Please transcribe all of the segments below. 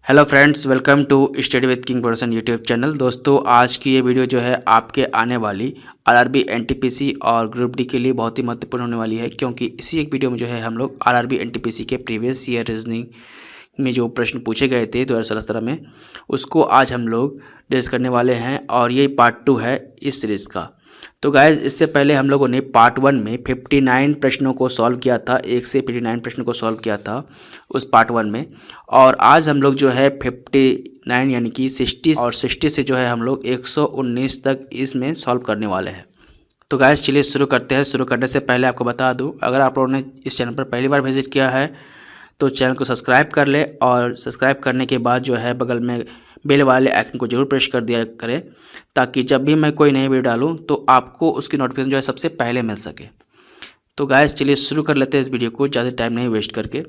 Hello friends, welcome to study with King Production YouTube channel. दोस्तों, आज की ये वीडियो जो है आपके आने वाली आरआरबी एनटीपीसी और ग्रुप डी के लिए बहुत ही महत्वपूर्ण होने वाली है, क्योंकि इसी एक वीडियो में जो है हम लोग आरआरबी एनटीपीसी के प्रीवियस ईयर रीजनिंग में जो प्रश्न पूछे गए थे 2017 में, उसको आज हम लोग डिस्कस करने वाले हैं और ये पार्ट 2 है इस सीरीज़ का। तो गाइज, इससे पहले हम लोगों ने पार्ट 1 में 59 प्रश्नों को सॉल्व किया था, 1 से 59 प्रश्नों को सॉल्व किया था उस पार्ट 1 में। और आज हम लोग जो है 59 यानी कि 60 और 60 से जो है हम लोग 119 तक इसमें सॉल्व करने वाले हैं। तो गाइज, चलिए शुरू करते हैं। शुरू करने से पहले आपको बता दूं, अगर आप लोगों ने इस चैनल पर पहली बार विजिट किया है तो चैनल को सब्सक्राइब कर ले, और सब्सक्राइब करने के बाद जो है बगल में बेल वाले आइकन को जरूर प्रेस कर दिया करें, ताकि जब भी मैं कोई नई वीडियो डालूं तो आपको उसकी नोटिफिकेशन जो है सबसे पहले मिल सके। तो गाइस, चलिए शुरू कर लेते हैं इस वीडियो को ज़्यादा टाइम नहीं वेस्ट करके।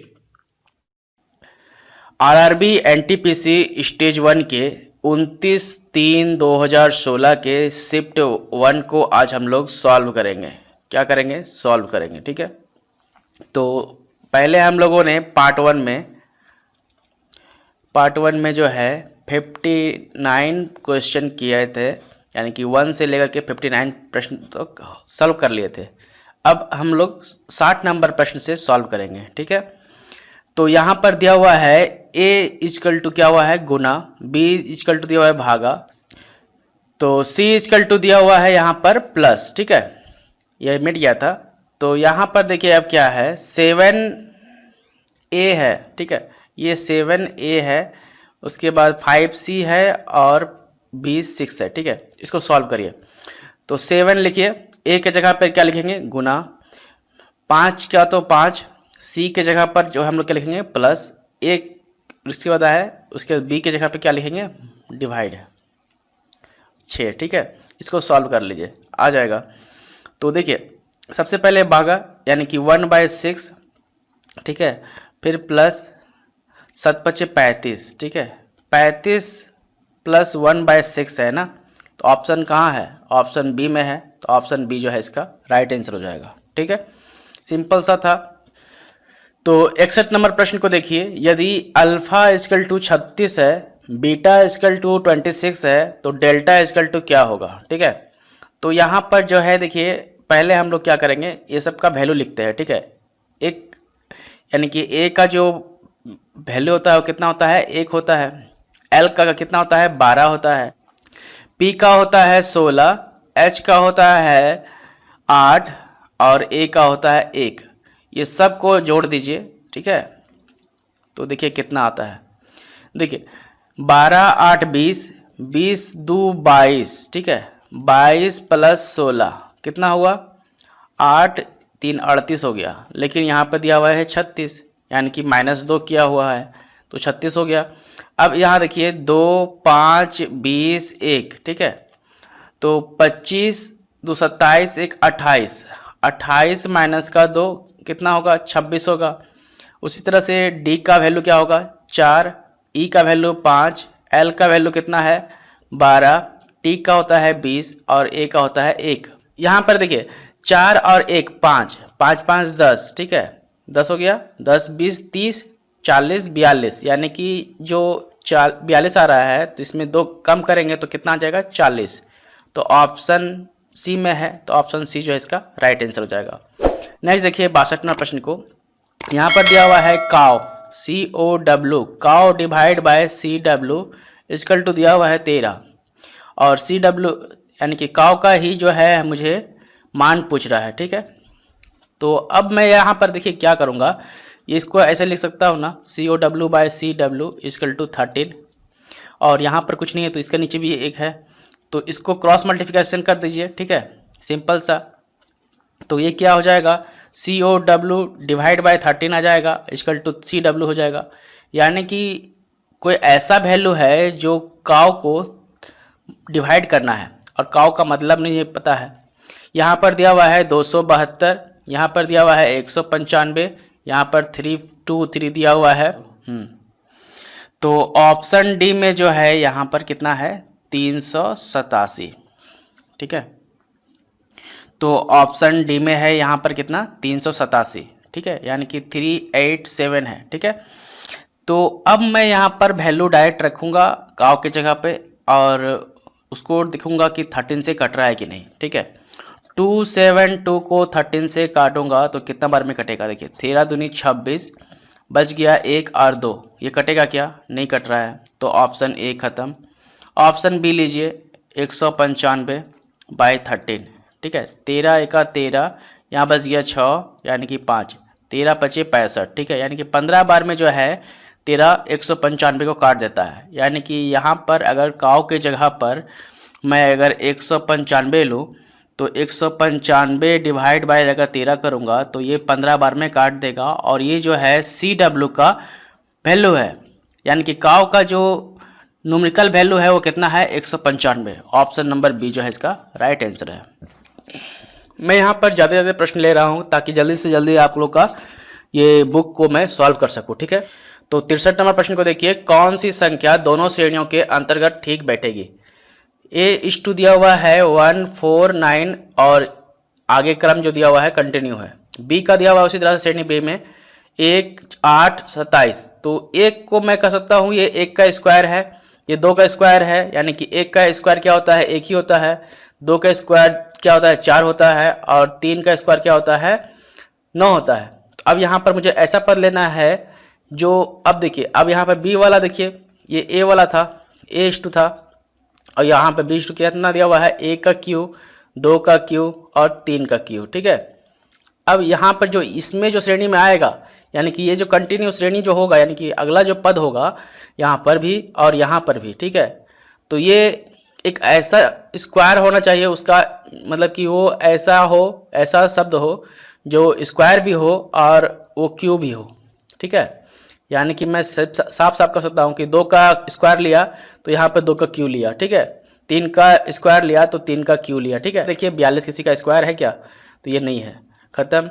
आरआरबी एनटीपीसी स्टेज 1 के 29/3/2016 के शिफ्ट 1 को आज हम लोग सॉल्व करेंगे। क्या करेंगे? सॉल्व करेंगे। ठीक है, तो पहले हम लोगों ने पार्ट 1 में जो है 59 क्वेश्चन किए थे, यानी कि 1 से लेकर के 59 प्रश्न तो सॉल्व कर लिए थे। अब हम लोग 60 नंबर प्रश्न से सॉल्व करेंगे। ठीक है, तो यहाँ पर दिया हुआ है a इजकल टू क्या हुआ है गुना, b इजकल टू दिया हुआ है भागा, तो c इजकल टू दिया हुआ है यहाँ पर प्लस। ठीक है, यह मिट गया था। तो यहाँ पर देखिए अब क्या है, 7a है। ठीक है, ये 7a है, उसके बाद 5c है और b 6 है। ठीक है, इसको सॉल्व करिए। तो 7 लिखिए, a के जगह पर क्या लिखेंगे? गुना, 5 का तो 5, c के जगह पर जो हम लोग क्या लिखेंगे? प्लस, एक उसके बाद है, उसके बाद b के जगह पर क्या लिखेंगे? डिवाइड, 6। ठीक है, इसको सॉल्व कर लीजिए, आ जाएगा। तो देखिए, सबसे पहले भागा यानी कि 1/6। ठीक है, फिर प्लस 7×5 = 35। ठीक है, 35 प्लस 1/6 है ना, तो ऑप्शन कहाँ है? ऑप्शन बी में है, तो ऑप्शन बी जो है इसका राइट आंसर हो जाएगा। ठीक है, सिंपल सा था। तो 61 नंबर प्रश्न को देखिए, यदि अल्फा इजकल टू 36 है, बीटा इजकल टू 26 है, तो डेल्टा इजकल टू क्या होगा? ठीक है, तो यहाँ पर जो है देखिए, पहले हम लोग क्या करेंगे, ये सब का वैल्यू लिखते हैं। ठीक है, एक यानी कि ए का जो वैल्यू होता है वो कितना होता है? 1 होता है। एल का कितना होता है? 12 होता है। पी का होता है 16, एच का होता है 8 और ए का होता है 1। ये सब को जोड़ दीजिए। ठीक है, तो देखिए कितना आता है। देखिए 12 8 20, 20 2 22। ठीक है, 22 प्लस 16 कितना हुआ? 8 3 38 हो गया। लेकिन यहाँ पर दिया हुआ है 36, यानी कि -2 किया हुआ है, तो 36 हो गया। अब यहाँ देखिए 2 5 20 1। ठीक है, तो 25 2 27 1 28, 28 माइनस का 2 कितना होगा? 26 होगा। उसी तरह से डी का वैल्यू क्या होगा? 4, ई का वैल्यू 5, एल का वैल्यू कितना है? 12, टी का होता है 20 और ए का होता है 1। यहाँ पर देखिए 4 और 1 5, 5 5 10। ठीक है, 10 हो गया। 10 20 30 40 42, यानी कि जो 42 आ रहा है, तो इसमें 2 कम करेंगे तो कितना आ जाएगा? 40। तो ऑप्शन सी में है, तो ऑप्शन सी जो है इसका राइट आंसर हो जाएगा। नेक्स्ट देखिए 62 नंबर प्रश्न को, यहाँ पर दिया हुआ है cow, COW, cow divide by CW equal to दिया हुआ है 13, और CW यानी कि काव का ही जो है मुझे मान पूछ रहा है। ठीक है, तो अब मैं यहाँ पर देखिए क्या करूँगा, इसको ऐसे लिख सकता हूँ ना, COW by CW equal to 13, और यहाँ पर कुछ नहीं है तो इसके नीचे भी 1 है, तो इसको क्रॉस मल्टीप्लिकेशन कर दीजिए। ठीक है, सिंपल सा। तो ये क्या हो जाएगा? COW डिवाइड बाय 13 आ जाएगा, इजकल टू CW हो जाएगा। यानी कि कोई ऐसा वैल्यू है जो काव को डिवाइड करना है, और काव का मतलब नहीं पता है। यहाँ पर दिया हुआ है 272, यहाँ पर दिया हुआ है 195, यहाँ पर 323 दिया हुआ है। तो ऑप्शन डी में जो है यहाँ पर कितना है? 387। ठीक है, तो ऑप्शन डी में है यहाँ पर कितना? 387। ठीक है, यानी कि 387 है। ठीक है, तो अब मैं यहाँ पर वैल्यू डायरेक्ट रखूँगा काव की जगह पे और उसको दिखूँगा कि 13 से कट रहा है कि नहीं। ठीक है, 272 को 13 से काटूंगा तो कितना बार में कटेगा, देखिए 13 दूनी 26, बच गया 1 और 2, ये कटेगा क्या, नहीं कट रहा है, तो ऑप्शन ए खत्म। ऑप्शन बी लीजिए 195/13। ठीक है, 13 एका 13, यहाँ बच गया 6 यानी कि 5, 13 पचे 65। ठीक है, यानी कि 15 बार में जो है 13 195 को काट देता है। यानी कि यहाँ पर अगर काव के जगह पर मैं अगर 195 लूँ तो 195 डिवाइड बाय अगर 13 करूँगा तो ये 15 बार में काट देगा और ये जो है CW का वैल्यू है, यानी कि काव का जो न्यूमेरिकल वैल्यू है वो कितना है 195। ऑप्शन नंबर बी जो है इसका राइट आंसर है। मैं यहाँ पर ज़्यादा प्रश्न ले रहा हूँ ताकि जल्दी से जल्दी आप लोग का ये बुक को मैं सॉल्व कर सकूँ। ठीक है, तो 63 नंबर प्रश्न को देखिए, कौन सी संख्या दोनों श्रेणियों के अंतर्गत ठीक बैठेगी। A दिया हुआ है 1 4 9 और आगे क्रम जो दिया हुआ है कंटिन्यू है। बी का दिया हुआ है उसी तरह से श्रेणी बी में 1 8 27, तो एक को मैं कह सकता हूँ ये 1 का स्क्वायर है, ये 2 का स्क्वायर है, यानी कि 1 का स्क्वायर क्या होता है 1 ही होता है, 2 का स्क्वायर क्या होता है 4 होता है और 3 का स्क्वायर क्या होता है 9 होता है। अब यहाँ पर मुझे ऐसा पद लेना है जो, अब देखिए अब यहाँ पर बी वाला देखिए ये ए वाला था, A था और यहाँ पे B कितना दिया हुआ है 1 का क्यू, 2 का क्यू और 3 का क्यू। ठीक है, अब यहाँ पर जो इसमें जो श्रेणी में आएगा यानी कि ये जो कंटिन्यू श्रेणी जो होगा यानी कि अगला जो पद होगा यहाँ पर भी और यहाँ पर भी। ठीक है, तो ये एक ऐसा स्क्वायर होना चाहिए उसका, मतलब कि वो ऐसा हो, ऐसा शब्द हो जो स्क्वायर भी हो और वो क्यू भी हो। ठीक है, यानी कि मैं साफ साफ कर सकता हूँ कि 2 का स्क्वायर लिया तो यहाँ पे 2 का क्यू लिया। ठीक है, 3 का स्क्वायर लिया तो 3 का क्यू लिया। ठीक है, देखिए 42 किसी का स्क्वायर है क्या, तो ये नहीं है, खत्म।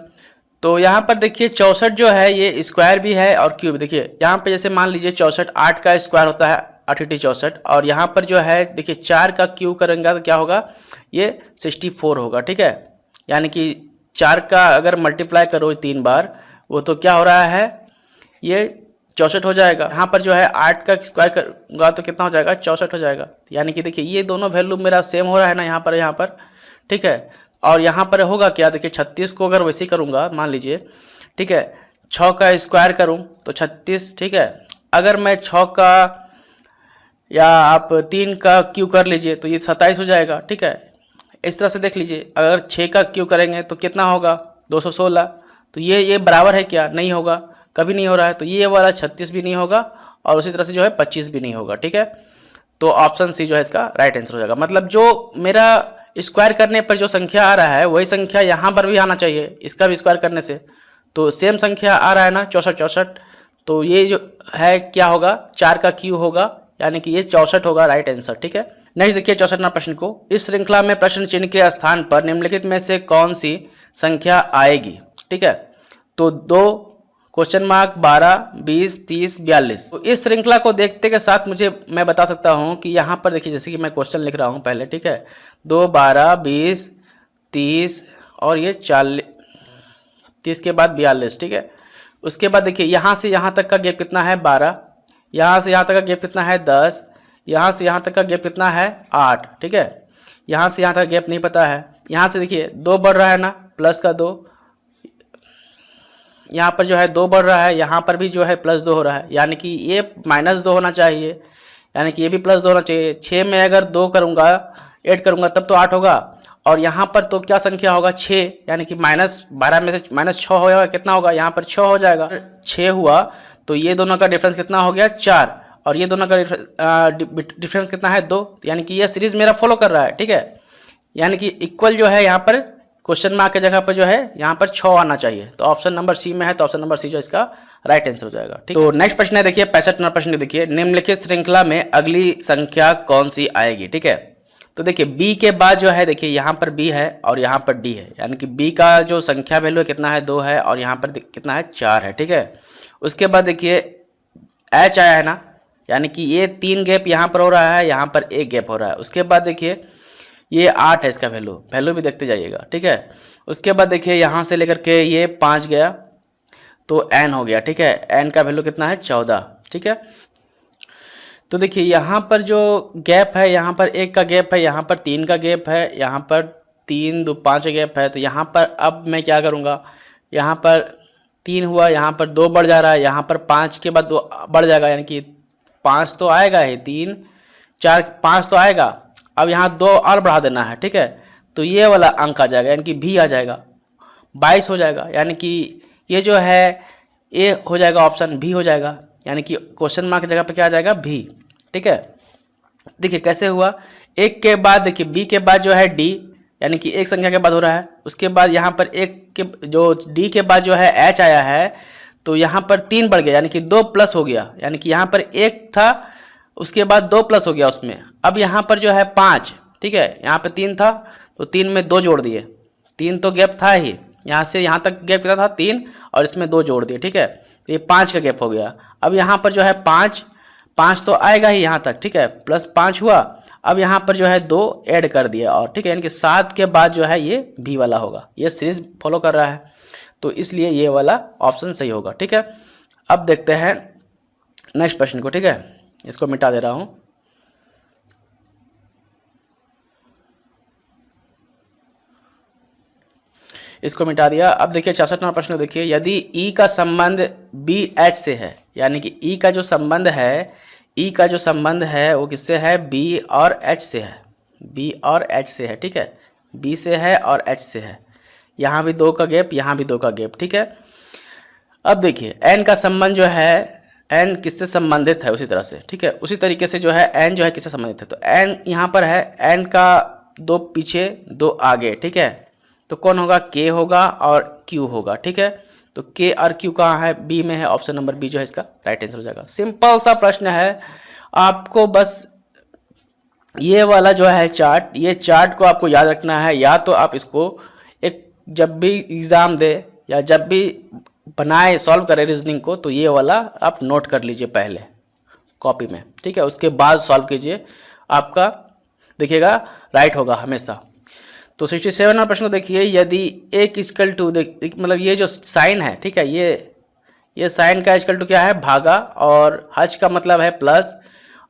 तो यहाँ पर देखिए 64 जो है ये स्क्वायर भी है और क्यू भी। देखिए यहाँ पे जैसे मान लीजिए 64 8 का स्क्वायर होता है 8 64 और यहाँ पर जो है देखिए 4 का क्यू करेंगे तो क्या होगा ये 64 होगा। ठीक है, यानी कि 4 का अगर मल्टीप्लाई करो 3 बार वो तो क्या हो रहा है ये 64 हो जाएगा। यहाँ पर जो है 8 का स्क्वायर करूँगा तो कितना हो जाएगा 64 हो जाएगा। यानी कि देखिए ये दोनों वैल्यू मेरा सेम हो रहा है ना यहाँ पर। ठीक है, और यहाँ पर होगा क्या, देखिए 36 को अगर वैसे करूँगा मान लीजिए, ठीक है 6 का स्क्वायर करूँ तो 36। ठीक है, अगर मैं 6 का या आप 3 का क्यू कर लीजिए तो ये 27 हो जाएगा। ठीक है, इस तरह से देख लीजिए अगर 6 का क्यू करेंगे तो कितना होगा 216, तो ये बराबर है क्या, नहीं होगा, कभी नहीं हो रहा है, तो ये वाला 36 भी नहीं होगा और उसी तरह से जो है 25 भी नहीं होगा। ठीक है, तो ऑप्शन सी जो है इसका राइट आंसर हो जाएगा। मतलब जो मेरा स्क्वायर करने पर जो संख्या आ रहा है वही संख्या यहाँ पर भी आना चाहिए, इसका भी स्क्वायर करने से तो सेम संख्या आ रहा है ना 64, तो ये जो है क्या होगा 4 का क्यू होगा, यानी कि ये 64 होगा राइट आंसर। ठीक है, नेक्स्ट देखिए 64वां प्रश्न को, इस श्रृंखला में प्रश्न चिन्ह के स्थान पर निम्नलिखित में से कौन सी संख्या आएगी। ठीक है, तो 2 क्वेश्चन मार्क 12 20 30 42। तो इस श्रृंखला को देखते के साथ मैं बता सकता हूं कि यहाँ पर देखिए जैसे कि मैं क्वेश्चन लिख रहा हूं पहले। ठीक है, 2 12 20 30 और ये 40 30 के बाद 42। ठीक है, उसके बाद देखिए यहाँ से यहाँ तक का गैप कितना है 12, यहाँ से यहाँ तक का गैप कितना है 10, यहाँ से यहाँ तक का गैप कितना है 8। ठीक है, यहाँ से यहाँ तक गैप नहीं पता है, यहाँ से देखिए 2 बढ़ रहा है ना प्लस का 2, यहाँ पर जो है 2 बढ़ रहा है, यहाँ पर भी जो है +2 हो रहा है, यानी कि ये -2 होना चाहिए, यानी कि ये भी +2 होना चाहिए। 6 में अगर 2 करूँगा ऐड करूँगा तब तो 8 होगा और यहाँ पर तो क्या संख्या होगा 6, यानी कि -12 में से -6 होगा, कितना होगा यहाँ पर 6 हो जाएगा। 6 हुआ तो ये दोनों का डिफरेंस कितना हो गया 4 और ये दोनों का डिफरेंस कितना है 2, यानी कि ये सीरीज मेरा फॉलो कर रहा है। ठीक है, यानी कि इक्वल जो है यहाँ पर क्वेश्चन मार्क की जगह पर जो है यहाँ पर 6 आना चाहिए, तो ऑप्शन नंबर सी में है, तो ऑप्शन नंबर सी जो इसका राइट आंसर हो जाएगा। ठीक, तो नेक्स्ट प्रश्न है देखिए 65 नंबर प्रश्न देखिए, निम्नलिखित श्रृंखला में अगली संख्या कौन सी आएगी। ठीक है, तो देखिए बी के बाद जो है देखिए यहाँ पर बी है और यहाँ पर डी है, यानी कि बी का जो संख्या वैल्यू कितना है 2 है और यहाँ पर कितना है 4 है। ठीक है, उसके बाद देखिए एच आया है ना, यानी कि ये 3 गैप यहाँ पर हो रहा है, यहाँ पर 1 गैप हो रहा है। उसके बाद देखिए ये 8 है इसका वैल्यू भी देखते जाइएगा। ठीक है, उसके बाद देखिए यहाँ से लेकर के ये 5 गया तो n हो गया, ठीक है। n का वैल्यू कितना है 14, ठीक है। तो देखिए यहाँ पर जो गैप है, यहाँ पर 1 का गैप है, यहाँ पर 3 का गैप है, यहाँ पर 3 2 5 का गैप है। तो यहाँ पर अब मैं क्या करूँगा, यहाँ पर 3 हुआ, यहाँ पर 2 बढ़ जा रहा है, यहाँ पर 5 के बाद 2 बढ़ जाएगा, यानी कि 5 तो आएगा ही, 3 4 5 तो आएगा। अब यहाँ 2 और बढ़ा देना है, ठीक है। तो ये वाला अंक आ जाएगा, यानी कि भी आ जाएगा, 22 हो जाएगा। यानी कि ये जो है ए हो जाएगा, ऑप्शन भी हो जाएगा, यानी कि क्वेश्चन मार्क की जगह पे क्या आ जाएगा, भी, ठीक है। देखिए कैसे हुआ, एक के बाद देखिए बी के बाद जो है डी, यानी कि एक संख्या के बाद हो रहा है। उसके बाद यहाँ पर एक के जो डी के बाद जो है एच आया है, तो यहाँ पर 3 बढ़ गया, यानी कि 2 प्लस हो गया। यानी कि यहाँ पर 1 था, उसके बाद 2 प्लस हो गया उसमें। अब यहाँ पर जो है 5, ठीक है, यहाँ पे 3 था तो 3 में 2 जोड़ दिए, 3 तो गैप था ही, यहाँ से यहाँ तक गैप कितना था 3, और इसमें 2 जोड़ दिए, ठीक है। तो ये 5 का गैप हो गया। अब यहाँ पर जो है 5 तो आएगा ही यहाँ तक, ठीक है, प्लस 5 हुआ। अब यहाँ पर जो है 2 ऐड कर दिया, और ठीक है, यानी कि 7 के बाद जो है ये भी वाला होगा। ये सीरीज फॉलो कर रहा है, तो इसलिए ये वाला ऑप्शन सही होगा, ठीक है। अब देखते हैं नेक्स्ट प्रश्न को, ठीक है। इसको मिटा दे रहा हूँ। इसको मिटा दिया। अब देखिए 66 नंबर प्रश्न देखिए, यदि ई का संबंध बी एच से है, यानी कि ई का जो संबंध है, ई का जो संबंध है वो किससे है, बी और एच से है, बी और एच से है, ठीक है, बी से है और एच से है। यहाँ भी 2 का गैप, यहाँ भी 2 का गैप, ठीक है। अब देखिए एन का संबंध जो है, एन किससे संबंधित है, उसी तरह से, ठीक है, उसी तरीके से जो है एन जो है किससे संबंधित है। तो एन यहाँ पर है, एन का 2 पीछे 2 आगे, ठीक है। तो कौन होगा, के होगा और क्यू होगा, ठीक है। तो के और क्यू कहाँ है, बी में है, ऑप्शन नंबर बी जो है इसका राइट आंसर हो जाएगा। सिंपल सा प्रश्न है, आपको बस ये वाला जो है चार्ट, ये चार्ट को आपको याद रखना है। या तो आप इसको एक जब भी एग्ज़ाम दे या जब भी बनाए सॉल्व करें रीजनिंग को, तो ये वाला आप नोट कर लीजिए पहले कॉपी में, ठीक है, उसके बाद सॉल्व कीजिए, आपका देखिएगा राइट होगा हमेशा। तो 67 नंबर प्रश्न को देखिए, यदि एक इक्वल टू, मतलब ये जो साइन है, ठीक है, ये साइन का इक्वल टू क्या है, भागा, और हज का मतलब है प्लस,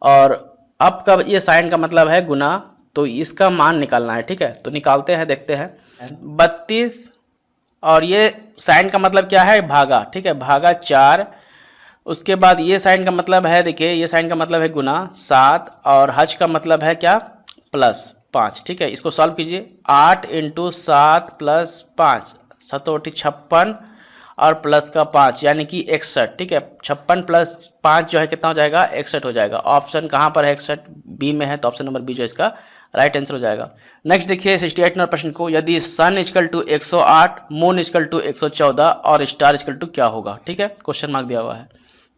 और अप का ये साइन का मतलब है गुना। तो इसका मान निकालना है, ठीक है। तो निकालते हैं, देखते हैं। 32, और ये साइन का मतलब क्या है, भागा, ठीक है, भागा 4। उसके बाद ये साइन का मतलब है, देखिए ये साइन का मतलब है गुना 7, और हज का मतलब है क्या, प्लस 5, ठीक है। इसको सॉल्व कीजिए, 8 × 7 + 5, 7 56, और प्लस का 5 यानी कि 61, ठीक है। 56 + 5 जो है कितना हो जाएगा, 61 हो जाएगा। ऑप्शन कहाँ पर है, 61 बी में है, तो ऑप्शन नंबर बी जो है इसका राइट आंसर हो जाएगा। नेक्स्ट देखिए 68 नंबर प्रश्न को, यदि सन = 108, मून = 114 और स्टार = क्या होगा, ठीक है, क्वेश्चन मार्क दिया हुआ है।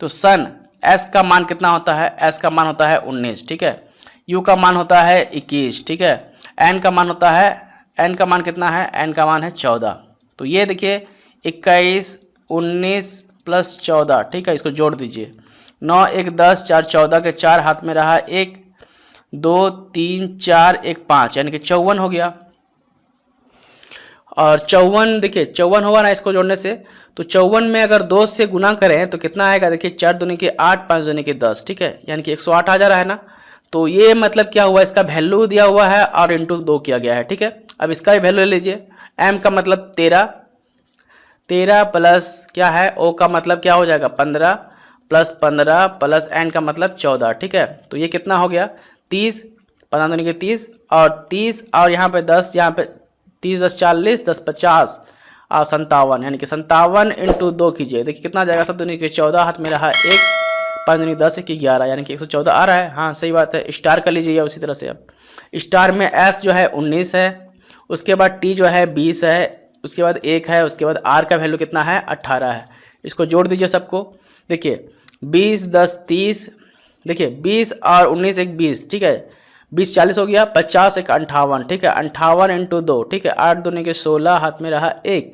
तो सन, एस का मान कितना होता है, एस का मान होता है 19, ठीक है। यू का मान होता है 21, ठीक है। एन का मान होता है, एन का मान कितना है, एन का मान है 14। तो ये देखिए 21 19 + 14, ठीक है, इसको जोड़ दीजिए। 9 1 10, 4 14 के 4 हाथ में रहा, 1 2 3 4 1 5, यानी कि 54 हो गया। और 54 देखिए 54 होगा ना इसको जोड़ने से, तो 54 में अगर 2 से गुना करें तो कितना आएगा, देखिए 4 दूनी के 8, 5 दूनी के 10, ठीक है, यानी कि 108 आ जा रहा है ना। तो ये मतलब क्या हुआ, इसका वैल्यू दिया हुआ है और इंटू 2 किया गया है, ठीक है। अब इसका भी वैल्यू ले लीजिए, एम का मतलब 13 प्लस क्या है, ओ का मतलब क्या हो जाएगा 15 + 15 प्लस एन का मतलब 14, ठीक है। तो ये कितना हो गया 30, 15 दूनी के 30, और 30 और यहाँ पे 10, यहाँ पे 30 10 40, 10 50 और 57, यानी कि 57 × 2 कीजिए, देखिए कितना आ जाएगा, 7 दूनी के 14, हाथ में रहा 1, 5 दूनी 10 1 11, यानी कि 114 आ रहा है। हाँ सही बात है, स्टार कर लीजिए उसी तरह से। अब स्टार में एस जो है 19 है, उसके बाद टी जो है 20 है, उसके बाद 1 है, उसके बाद आर का वैल्यू कितना है 18 है। इसको जोड़ दीजिए सबको, देखिए 20 10 30, देखिए 20 और 19 1 20, ठीक है, 20 40 हो गया, 50 1 58, ठीक है, 58 × 2, ठीक है, 8 दूनी के 16, हाथ में रहा 1,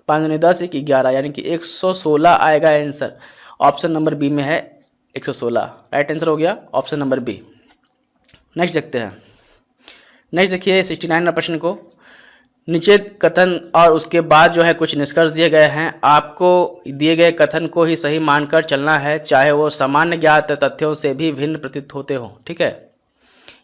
5 दूनी 10 1 11, यानी कि 116 आएगा आंसर। ऑप्शन नंबर बी में है 116, राइट आंसर हो गया ऑप्शन नंबर बी। नेक्स्ट देखते हैं। नेक्स्ट देखिए 69 नंबर प्रश्न को, नीचे कथन और उसके बाद जो है कुछ निष्कर्ष दिए गए हैं। आपको दिए गए कथन को ही सही मानकर चलना है, चाहे वो सामान्य ज्ञात तथ्यों से भी भिन्न प्रतीत होते हो। ठीक है,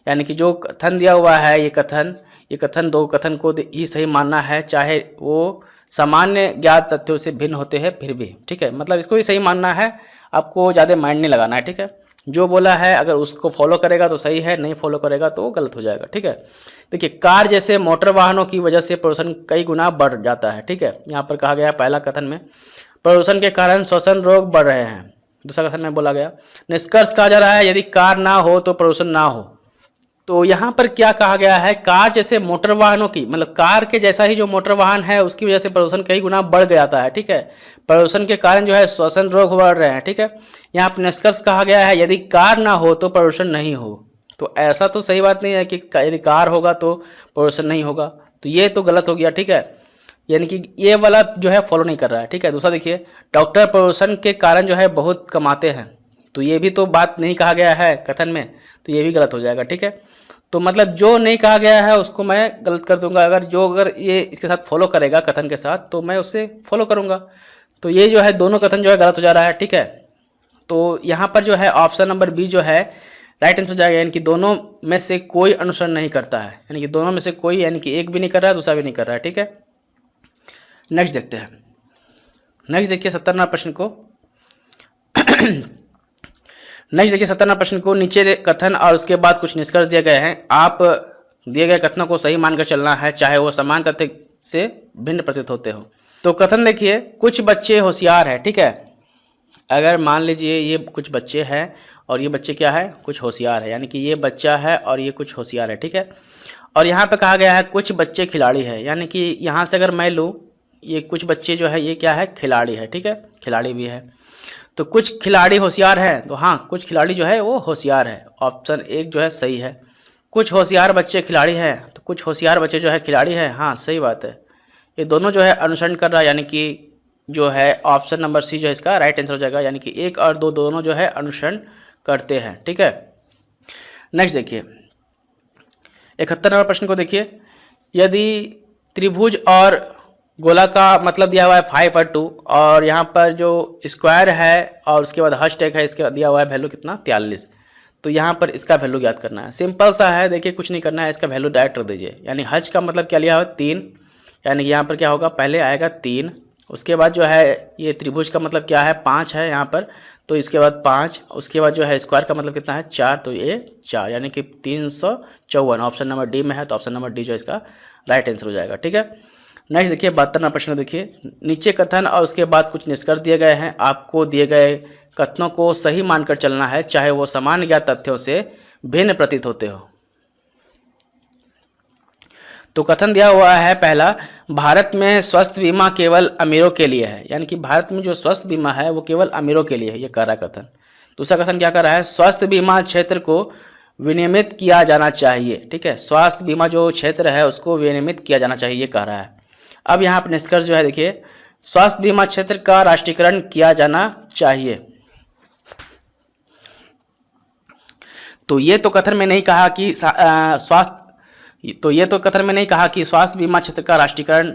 यानी कि जो कथन दिया हुआ है ये कथन दो कथन को ही सही मानना है, चाहे वो सामान्य ज्ञात तथ्यों से भिन्न होते हैं फिर भी। ठीक है, मतलब इसको ही सही मानना है, आपको ज़्यादा माइंड नहीं लगाना है। ठीक है, जो बोला है अगर उसको फॉलो करेगा तो सही है, नहीं फॉलो करेगा तो गलत हो जाएगा। ठीक है, देखिए कार जैसे मोटर वाहनों की वजह से प्रदूषण कई गुना बढ़ जाता है। ठीक है, यहाँ पर कहा गया पहला कथन में प्रदूषण के कारण श्वसन रोग बढ़ रहे हैं। दूसरा कथन में बोला गया निष्कर्ष कहा जा रहा है यदि कार ना हो तो प्रदूषण ना हो। तो यहाँ पर क्या कहा गया है, कार जैसे मोटर वाहनों की, मतलब कार के जैसा ही जो मोटर वाहन है उसकी वजह से प्रदूषण कई गुना बढ़ जाता है। ठीक है, प्रदूषण के कारण जो है श्वसन रोग बढ़ रहे हैं। ठीक है, यहाँ पर निष्कर्ष कहा गया है यदि कार ना हो तो प्रदूषण नहीं हो। तो ऐसा तो सही बात नहीं है कि यदि कार होगा तो प्रदूषण नहीं होगा, तो ये तो गलत हो गया। ठीक है, यानी कि ये वाला जो है फॉलो नहीं कर रहा है। ठीक है, दूसरा देखिए डॉक्टर प्रदूषण के कारण जो है बहुत कमाते हैं, तो ये भी तो बात नहीं कहा गया है कथन में, तो ये भी गलत हो जाएगा। ठीक है, तो मतलब जो नहीं कहा गया है उसको मैं गलत कर दूंगा, अगर ये इसके साथ फॉलो करेगा कथन के साथ तो मैं उसे फॉलो करूंगा। तो ये जो है दोनों कथन जो है गलत हो जा रहा है। ठीक है, तो यहाँ पर जो है ऑप्शन नंबर बी जो है राइट आंसर हो जाएगा, यानी कि दोनों में से कोई अनुसरण नहीं करता है, यानी कि दोनों में से कोई, यानी कि एक भी नहीं कर रहा है दूसरा भी नहीं कर रहा है। ठीक है, नेक्स्ट देखते हैं। नेक्स्ट देखिए 17वां प्रश्न को नीचे कथन और उसके बाद कुछ निष्कर्ष दिए गए हैं। आप दिए गए कथनों को सही मानकर चलना है, चाहे वो समान तथ्य से भिन्न प्रतीत होते हो। तो कथन देखिए कुछ बच्चे होशियार है। ठीक है, अगर मान लीजिए ये कुछ बच्चे हैं और ये बच्चे क्या है, कुछ होशियार है, यानी कि ये बच्चा है और ये कुछ होशियार है। ठीक है, और यहाँ पे कहा गया है कुछ बच्चे खिलाड़ी है, यानी कि यहाँ से अगर मैं लूँ ये कुछ बच्चे जो है ये क्या है, खिलाड़ी है। ठीक है, खिलाड़ी भी है, तो कुछ खिलाड़ी होशियार है, तो हाँ कुछ खिलाड़ी जो है वो होशियार है, ऑप्शन एक जो है सही है। कुछ होशियार बच्चे खिलाड़ी हैं, तो कुछ होशियार बच्चे जो है खिलाड़ी हैं, हाँ सही बात है। ये दोनों जो है अनुसरण कर रहा है, यानी कि जो है ऑप्शन नंबर सी जो है इसका राइट आंसर हो जाएगा, यानी कि एक और दो दोनों जो है अनुसरण करते हैं। ठीक है, नेक्स्ट देखिए 71वां प्रश्न को देखिए यदि त्रिभुज और गोला का मतलब दिया हुआ है 5 और 2 और यहाँ पर जो स्क्वायर है और उसके बाद हैशटैग है, इसके दिया हुआ है वैल्यू कितना 43, तो यहाँ पर इसका वैल्यू याद करना है। सिंपल सा है, देखिए कुछ नहीं करना है, इसका वैल्यू डायरेक्ट रख दीजिए। यानी हज का मतलब क्या लिया हुआ 3, यानी यहाँ पर क्या होगा पहले आएगा 3, उसके बाद जो है ये त्रिभुज का मतलब क्या है 5 है यहाँ पर, तो इसके बाद 5, उसके बाद जो है स्क्वायर का मतलब कितना है 4, तो ये 4 यानी कि 354 ऑप्शन नंबर डी में है, तो ऑप्शन नंबर डी जो इसका राइट आंसर हो जाएगा। ठीक है, नेक्स्ट देखिए 72वां प्रश्न देखिए नीचे कथन और उसके बाद कुछ निष्कर्ष दिए गए हैं। आपको दिए गए कथनों को सही मानकर चलना है, चाहे वो समान ज्ञात तथ्यों से भिन्न प्रतीत होते हो। तो कथन दिया हुआ है पहला, भारत में स्वास्थ्य बीमा केवल अमीरों के लिए है, यानी कि भारत में जो स्वास्थ्य बीमा है वो केवल अमीरों के लिए है, ये कह रहा है कथन। दूसरा कथन क्या कर रहा है, स्वास्थ्य बीमा क्षेत्र को विनियमित किया जाना चाहिए। ठीक है, स्वास्थ्य बीमा जो क्षेत्र है उसको विनियमित किया जाना चाहिए, ये कह रहा है। अब यहाँ पर निष्कर्ष जो है देखिए स्वास्थ्य बीमा क्षेत्र का राष्ट्रीयकरण किया जाना चाहिए। तो ये तो कथन में नहीं कहा कि स्वास्थ्य बीमा क्षेत्र का राष्ट्रीयकरण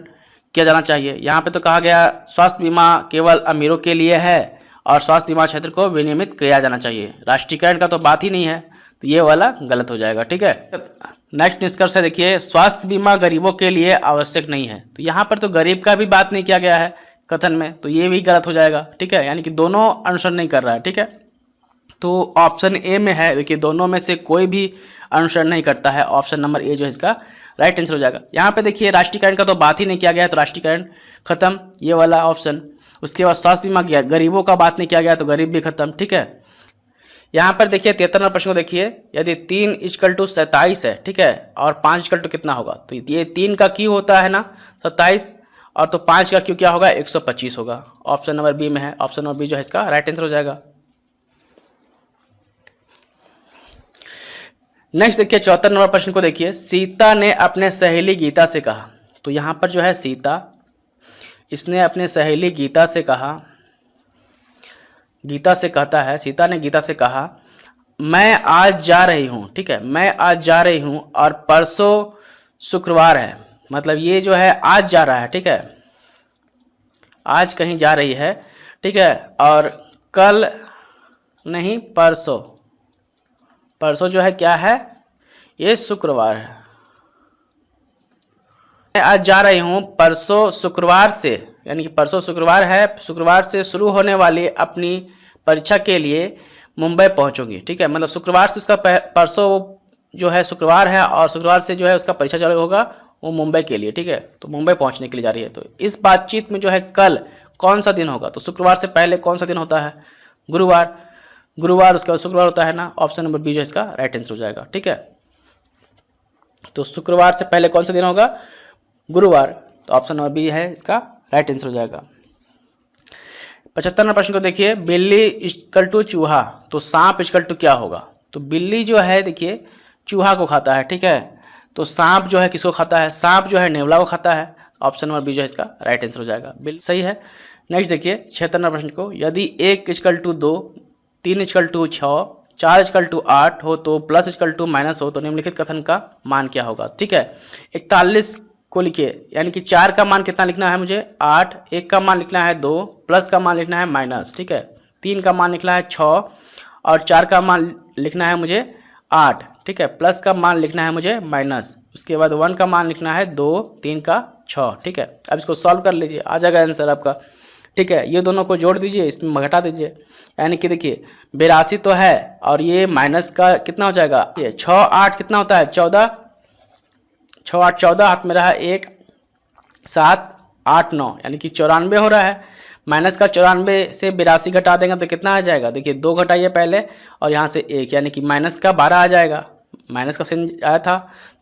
किया जाना चाहिए। यहाँ पे तो कहा गया स्वास्थ्य बीमा केवल अमीरों के लिए है और स्वास्थ्य बीमा क्षेत्र को विनियमित किया जाना चाहिए, राष्ट्रीयकरण का तो बात ही नहीं है, तो ये वाला गलत हो जाएगा। ठीक है, नेक्स्ट निष्कर्ष है देखिए स्वास्थ्य बीमा गरीबों के लिए आवश्यक नहीं है, तो यहाँ पर तो गरीब का भी बात नहीं किया गया है कथन में, तो ये भी गलत हो जाएगा। ठीक है, यानी कि दोनों अनुसरण नहीं कर रहा है। ठीक है, तो ऑप्शन ए में है, देखिए दोनों में से कोई भी अनुसरण नहीं करता है, ऑप्शन नंबर ए जो है इसका राइट आंसर हो जाएगा। यहाँ पे देखिए राष्ट्रीयकरण का तो बात ही नहीं किया गया है, तो राष्ट्रीयकरण खत्म, ये वाला ऑप्शन। उसके बाद स्वास्थ्य बीमा गया, गरीबों का बात नहीं किया गया, तो गरीब भी खत्म। ठीक है, यहाँ पर देखिए 73वां प्रश्न को देखिए यदि 3 = 27 है, ठीक है, और 5 = कितना होगा, तो ये 3 का क्यू होता है ना 27, और तो 5 का क्यू क्या होगा 125 होगा, ऑप्शन नंबर बी में है, ऑप्शन नंबर बी जो है इसका राइट आंसर हो जाएगा। नेक्स्ट देखिए 74 नंबर प्रश्न को देखिए सीता ने अपने सहेली गीता से कहा, तो यहाँ पर जो है सीता, इसने अपने सहेली गीता से कहा, गीता से कहता है, सीता ने गीता से कहा मैं आज जा रही हूँ। ठीक है, मैं आज जा रही हूँ और परसों शुक्रवार है, मतलब ये जो है आज जा रहा है, ठीक है, आज कहीं जा रही है, ठीक है, और कल नहीं परसों, परसों जो है क्या है, ये शुक्रवार है। मैं आज जा रही हूँ परसों शुक्रवार से, यानी कि परसों शुक्रवार है, शुक्रवार से शुरू होने वाली अपनी परीक्षा के लिए मुंबई पहुँचूंगी, ठीक है, मतलब शुक्रवार से उसका परसों जो है शुक्रवार है और शुक्रवार से जो है उसका परीक्षा चालू होगा वो मुंबई के लिए, ठीक है, तो मुंबई पहुंचने के लिए जा रही है। तो इस बातचीत में जो है कल कौन सा दिन होगा, तो शुक्रवार से पहले कौन सा दिन होता है, गुरुवार, गुरुवार उसके बाद शुक्रवार होता है ना, ऑप्शन नंबर बी जो इसका राइट आंसर हो जाएगा, ठीक है। तो शुक्रवार से पहले कौन सा दिन होगा, गुरुवार, तो ऑप्शन नंबर बी है इसका राइट आंसर हो जाएगा। 75 नंबर प्रश्न को देखिए, बिल्ली इक्वल टू चूहा, तो सांप इक्वल टू क्या होगा, तो बिल्ली जो है देखिए चूहा को खाता है, ठीक है, तो सांप जो है किसको खाता है, सांप जो है नेवला को खाता है, ऑप्शन नंबर बी जो है इसका राइट आंसर हो जाएगा, बिल्ली सही है। नेक्स्ट देखिए 76 नंबर प्रश्न को, यदि 1 equal to 2, 3 equal to 6, 4 equal to 8 हो तो प्लस इक्वल टू माइनस हो तो निम्नलिखित कथन का मान क्या होगा, ठीक है। 41 को लिखिए, यानी कि 4 का मान कितना लिखना है मुझे 8, 1 का मान लिखना है 2, प्लस का मान लिखना है माइनस, ठीक है, 3 का मान लिखना है 6 और 4 का मान लिखना है मुझे 8, ठीक है, प्लस का मान लिखना है मुझे माइनस, उसके बाद 1 का मान लिखना है 2, 3 का 6, ठीक है। अब इसको सॉल्व कर लीजिए, आ जाएगा आंसर आपका, ठीक है। ये दोनों को जोड़ दीजिए, इसमें घटा दीजिए, यानी कि देखिए 82 तो है और ये माइनस का कितना हो जाएगा, ये 6 8 कितना होता है 14, 6 8 14, हाथ में रहा 1 7 8 9, यानी कि 94 हो रहा है। माइनस का 94 से 82 घटा देंगे तो कितना आ जाएगा, देखिए 2 घटाइए पहले और यहाँ से 1, यानी कि माइनस का 12 आ जाएगा, माइनस का साइन आया था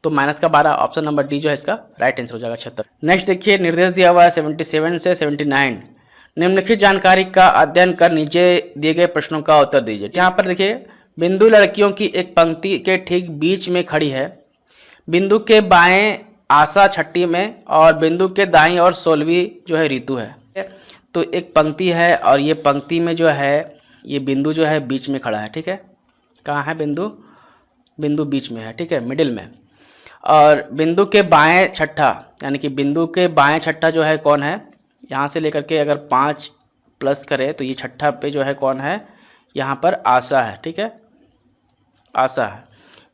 तो माइनस का 12, ऑप्शन नंबर डी जो है इसका राइट आंसर हो जाएगा 76। नेक्स्ट देखिए निर्देश दिया हुआ है 77 से 79, निम्नलिखित जानकारी का अध्ययन कर नीचे दिए गए प्रश्नों का उत्तर दीजिए। यहाँ पर देखिए बिंदु लड़कियों की एक पंक्ति के ठीक बीच में खड़ी है, बिंदु के बाएं आशा छठी में और बिंदु के दाईं और 16वीं जो है ऋतु है। तो एक पंक्ति है और ये पंक्ति में जो है ये बिंदु जो है बीच में खड़ा है, ठीक है, कहाँ है बिंदु, बिंदु बीच में है, ठीक है, मिडिल में, और बिंदु के बाएं छठा, यानी कि बिंदु के बाएं छठा जो है कौन है, यहाँ से लेकर के अगर 5 प्लस करें तो ये छठा पे जो है कौन है, यहाँ पर आशा है, ठीक है, आशा है,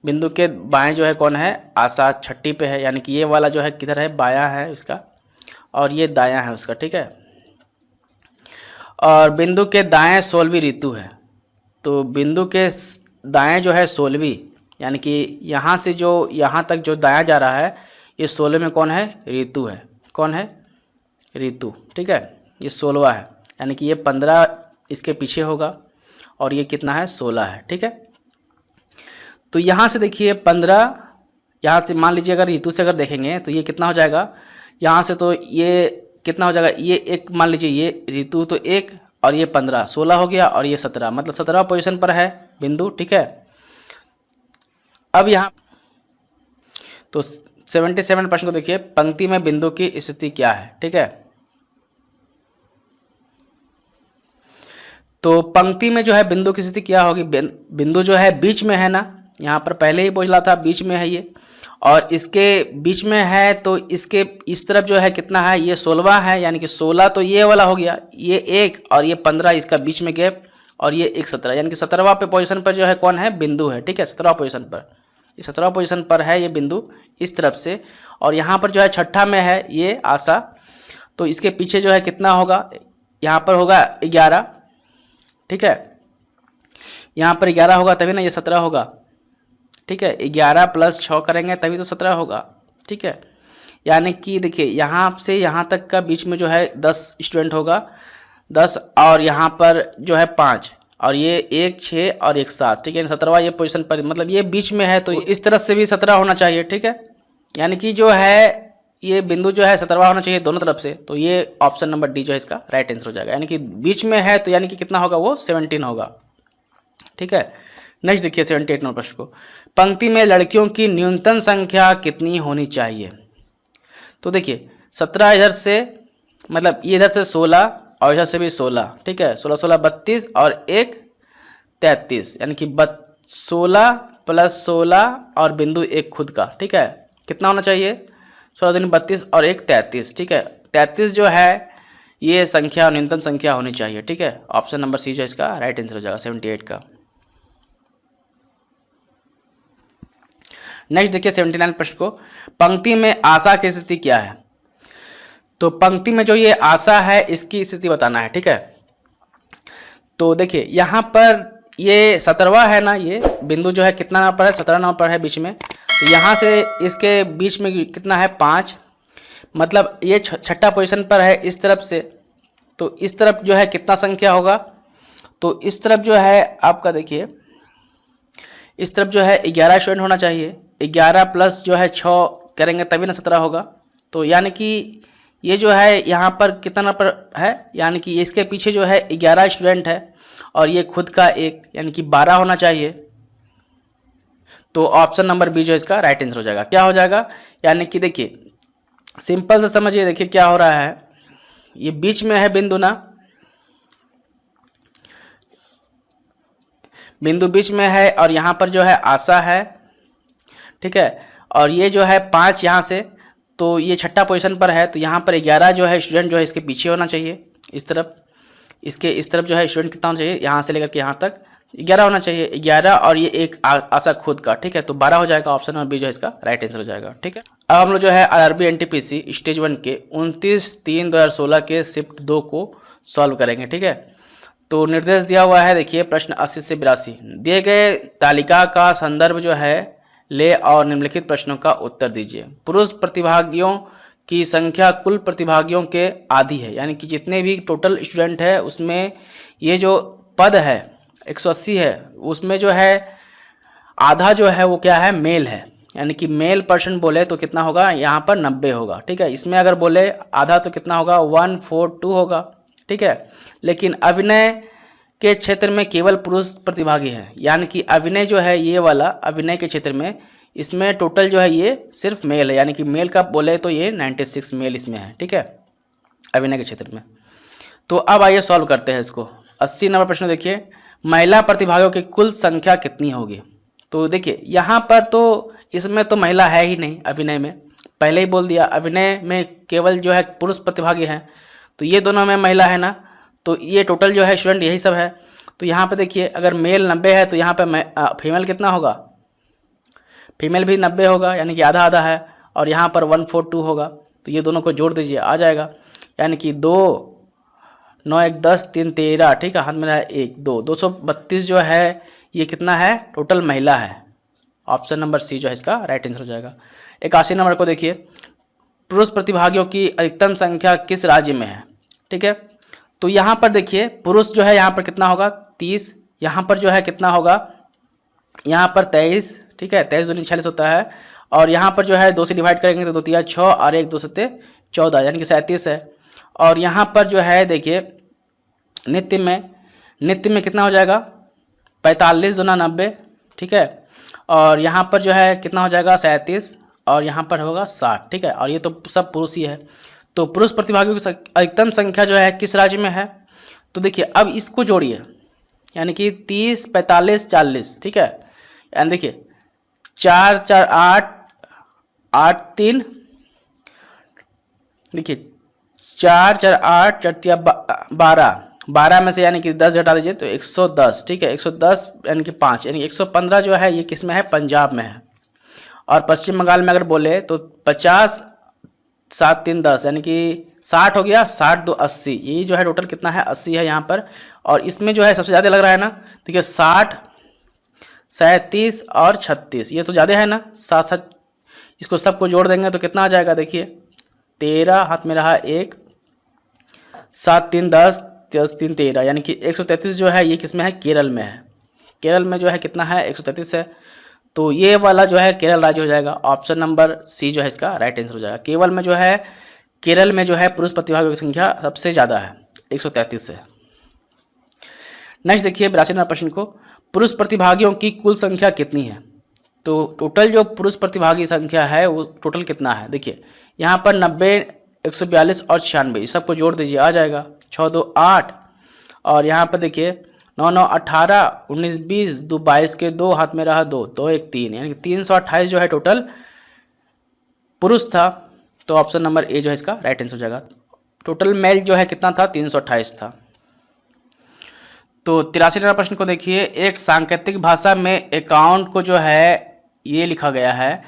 बिंदु के बाएं जो है कौन है, आशा छठी पे है, यानी कि ये वाला जो है किधर है, बायां है इसका और ये दायां है उसका, ठीक है, और बिंदु के दाएं 16वीं ऋतु है, तो बिंदु के दाएं जो है 16वीं, यानी कि यहाँ से जो यहाँ तक जो दायां जा रहा है ये 16 में कौन है, ऋतु है, कौन है, ऋतु, ठीक है, ये 16वां है, यानी कि ये 15 इसके पीछे होगा और ये कितना है 16 है, ठीक है। तो यहाँ से देखिए 15, यहाँ से मान लीजिए अगर ऋतु से अगर देखेंगे तो ये कितना हो जाएगा, यहाँ से तो ये कितना हो जाएगा, ये एक मान लीजिए ये ऋतु तो 1 और ये 15, 16 हो गया और ये 17, मतलब 17वां पोजीशन पर है बिंदु, ठीक है। अब यहाँ तो 77 प्रश्न को देखिए, पंक्ति में बिंदु की स्थिति क्या है, ठीक है, तो पंक्ति में जो है बिंदु की स्थिति क्या होगी, बिंदु जो है बीच में है ना, यहाँ पर पहले ही बोला था बीच में है ये, और इसके बीच में है तो इसके इस तरफ जो है कितना है, ये 16वां है, यानी कि 16 तो ये वाला हो गया, ये 1 और ये 15 इसका बीच में गैप और ये 1 17, यानी कि 17वां पे पोजीशन पर जो है कौन है, बिंदु है, ठीक है, 17वां पोजीशन पर, ये 17वां पोजीशन पर है ये बिंदु इस तरफ से, और यहाँ पर जो है छठा में है ये आशा, तो इसके पीछे जो है कितना होगा, यहाँ पर होगा 11, ठीक है, यहाँ पर 11 होगा तभी ना ये 17 होगा, ठीक है, 11 प्लस 6 करेंगे तभी तो 17 होगा, ठीक है, यानी कि देखिए यहाँ से यहाँ तक का बीच में जो है 10 स्टूडेंट होगा, 10 और यहाँ पर जो है 5 और ये 1 6 और 1 7, ठीक है, 17वां ये पोजीशन पर, मतलब ये बीच में है तो इस तरफ से भी 17 होना चाहिए, ठीक है, यानी कि जो है ये बिंदु जो है 17वां होना चाहिए दोनों तरफ से, तो ये ऑप्शन नंबर डी जो है इसका राइट आंसर हो जाएगा, यानी कि बीच में है तो यानी कि कितना होगा वो 17 होगा, ठीक है। नेक्स्ट देखिए 78 नंबर प्रश्न को, पंक्ति में लड़कियों की न्यूनतम संख्या कितनी होनी चाहिए, तो देखिए 17 इधर से, मतलब ये इधर से 16 और इधर से भी 16, ठीक है, 16 16 32 और 1 33, यानी कि 16 प्लस 16 और बिंदु 1 खुद का, ठीक है, कितना होना चाहिए 16 दूनी 32 और एक 33, ठीक है। 33 जो है ये संख्या न्यूनतम संख्या होनी चाहिए, ठीक है। ऑप्शन नंबर सी जो इसका राइट आंसर हो जाएगा 78 का। नेक्स्ट देखिए 79 प्रश्न को, पंक्ति में आशा की स्थिति क्या है। तो पंक्ति में जो ये आशा है इसकी स्थिति बताना है, ठीक है। तो देखिए यहाँ पर ये 17वां है ना, ये बिंदु जो है कितना नंबर पर है, 17 नंबर पर है बीच में। तो यहाँ से इसके बीच में कितना है 5, मतलब ये छठा पोजीशन पर है इस तरफ से। तो इस तरफ जो है कितना संख्या होगा, तो इस तरफ जो है आपका देखिए इस तरफ जो है 11 स्टूडेंट होना चाहिए। 11 प्लस जो है 6 करेंगे तभी ना 17 होगा। तो यानी कि ये जो है यहाँ पर कितना नंबर है, यानी कि इसके पीछे जो है 11 स्टूडेंट है और ये खुद का एक, यानी कि 12 होना चाहिए। तो ऑप्शन नंबर बी जो इसका राइट आंसर हो जाएगा। क्या हो जाएगा, यानी कि देखिए सिंपल से समझिए, देखिए क्या हो रहा है, ये बीच में है बिंदु ना, बिंदु बीच में है और यहाँ पर जो है आशा है, ठीक है। और ये जो है 5 यहाँ से, तो ये छठा पोजीशन पर है। तो यहाँ पर 11 जो है स्टूडेंट जो है इसके पीछे होना चाहिए, इस तरफ, इसके इस तरफ जो है स्टूडेंट कितना होना चाहिए, यहाँ से लेकर के यहाँ तक 11 होना चाहिए। 11 और ये एक आशा खुद का, ठीक है। तो 12 हो जाएगा, ऑप्शन नंबर बी जो है इसका राइट आंसर हो जाएगा, ठीक है। अब हम लोग जो है आरआरबी एनटीपीसी स्टेज 1 के 29/3/2016 के शिफ्ट 2 को सॉल्व करेंगे, ठीक है। तो निर्देश दिया हुआ है, देखिए प्रश्न 80 से 82, दिए गए तालिका का संदर्भ जो है ले और निम्नलिखित प्रश्नों का उत्तर दीजिए। पुरुष प्रतिभागियों की संख्या कुल प्रतिभागियों के आधी है, यानी कि जितने भी टोटल स्टूडेंट है उसमें ये जो पद है 180 है, उसमें जो है आधा जो है वो क्या है, मेल है। यानी कि मेल पर्सन बोले तो कितना होगा, यहाँ पर 90 होगा, ठीक है। इसमें अगर बोले आधा तो कितना होगा, 142 होगा, ठीक है। लेकिन अभिनय के क्षेत्र में केवल पुरुष प्रतिभागी हैं, यानी कि अभिनय जो है ये वाला अभिनय के क्षेत्र में, इसमें टोटल जो है ये सिर्फ मेल है, यानी कि मेल का बोले तो ये 96 मेल इसमें है, ठीक है, अभिनय के क्षेत्र में। तो अब आइए सॉल्व करते हैं इसको। 80 नंबर प्रश्न देखिए, महिला प्रतिभागियों की कुल संख्या कितनी होगी। तो देखिए यहाँ पर तो इसमें तो महिला है ही नहीं, अभिनय में पहले ही बोल दिया, अभिनय में केवल जो है पुरुष प्रतिभागी हैं। तो ये दोनों में महिला है ना, तो ये टोटल जो है स्टूडेंट यही सब है। तो यहाँ पे देखिए अगर मेल 90 है तो यहाँ पे फीमेल कितना होगा, फीमेल भी 90 होगा, यानी कि आधा आधा है। और यहाँ पर 142 होगा, तो ये दोनों को जोड़ दीजिए आ जाएगा, यानी कि 2 9 1 10 3 13, ठीक है, हाथ में रहा 1 2 232 जो है ये कितना है, टोटल महिला है। ऑप्शन नंबर सी जो है इसका राइट आंसर हो जाएगा। 81 नंबर को देखिए, पुरुष प्रतिभागियों की अधिकतम संख्या किस राज्य में है, ठीक है। तो यहाँ पर देखिए पुरुष जो है यहाँ पर कितना होगा 30, यहाँ पर जो है कितना होगा, यहाँ पर 23, ठीक है, 23 दूनी 46 होता है। और यहाँ पर जो है 2 से डिवाइड करेंगे तो 2 3 6 और 1 2 7 14, यानी कि 37 है। और यहाँ पर जो है देखिए नित्य में कितना हो जाएगा, 45 दूना 90, ठीक है। और यहाँ पर जो है कितना हो जाएगा 37 और यहाँ पर होगा 60, ठीक है। और ये तो सब पुरुष ही है। तो पुरुष प्रतिभागियों की अधिकतम संख्या जो है किस राज्य में है। तो देखिए अब इसको जोड़िए, यानी कि 30 45 40, ठीक है। यानी देखिए 4 4 8 8 3, देखिए 4 4 8 4 12 में से यानी कि 10 घटा दीजिए तो 110, ठीक है, 110 यानी कि 5, यानी 115 जो है ये किस में है, पंजाब में है। और पश्चिम बंगाल में अगर बोले तो 50 7 3 10, यानी कि 60 हो गया, 60 2 80, यही जो है टोटल कितना है 80 है यहाँ पर। और इसमें जो है सबसे ज़्यादा लग रहा है ना, देखिए 60 37 और 36, ये तो ज़्यादा है ना, 7 7, इसको सबको जोड़ देंगे तो कितना आ जाएगा, देखिए 13, हाथ में रहा 1, 7 3 10 10 3 13, यानी कि 133 जो है ये किस में है, केरल में है। केरल में जो है कितना है 133 है। तो ये वाला जो है केरल राज्य हो जाएगा। ऑप्शन नंबर सी जो है इसका राइट आंसर हो जाएगा। केवल में जो है केरल में जो है पुरुष प्रतिभागियों की संख्या सबसे ज़्यादा है, 133 है। नेक्स्ट देखिए 82 नंबर प्रश्न को, पुरुष प्रतिभागियों की कुल संख्या कितनी है। तो टोटल जो पुरुष प्रतिभागी संख्या है वो टोटल कितना है, देखिए यहाँ पर 90 142 और 96, सबको जोड़ दीजिए आ जाएगा 6 2 8। और यहाँ पर देखिए 9 9 18 19 20 2 22 के 2, हाथ में रहा 2 2 1 3, यानी कि 328 जो है टोटल पुरुष था। तो ऑप्शन नंबर ए जो है इसका राइट आंसर हो जाएगा। टोटल मेल जो है कितना था, 328 था। तो 83 नंबर प्रश्न को देखिए, एक सांकेतिक भाषा में अकाउंट को जो है ये लिखा गया है,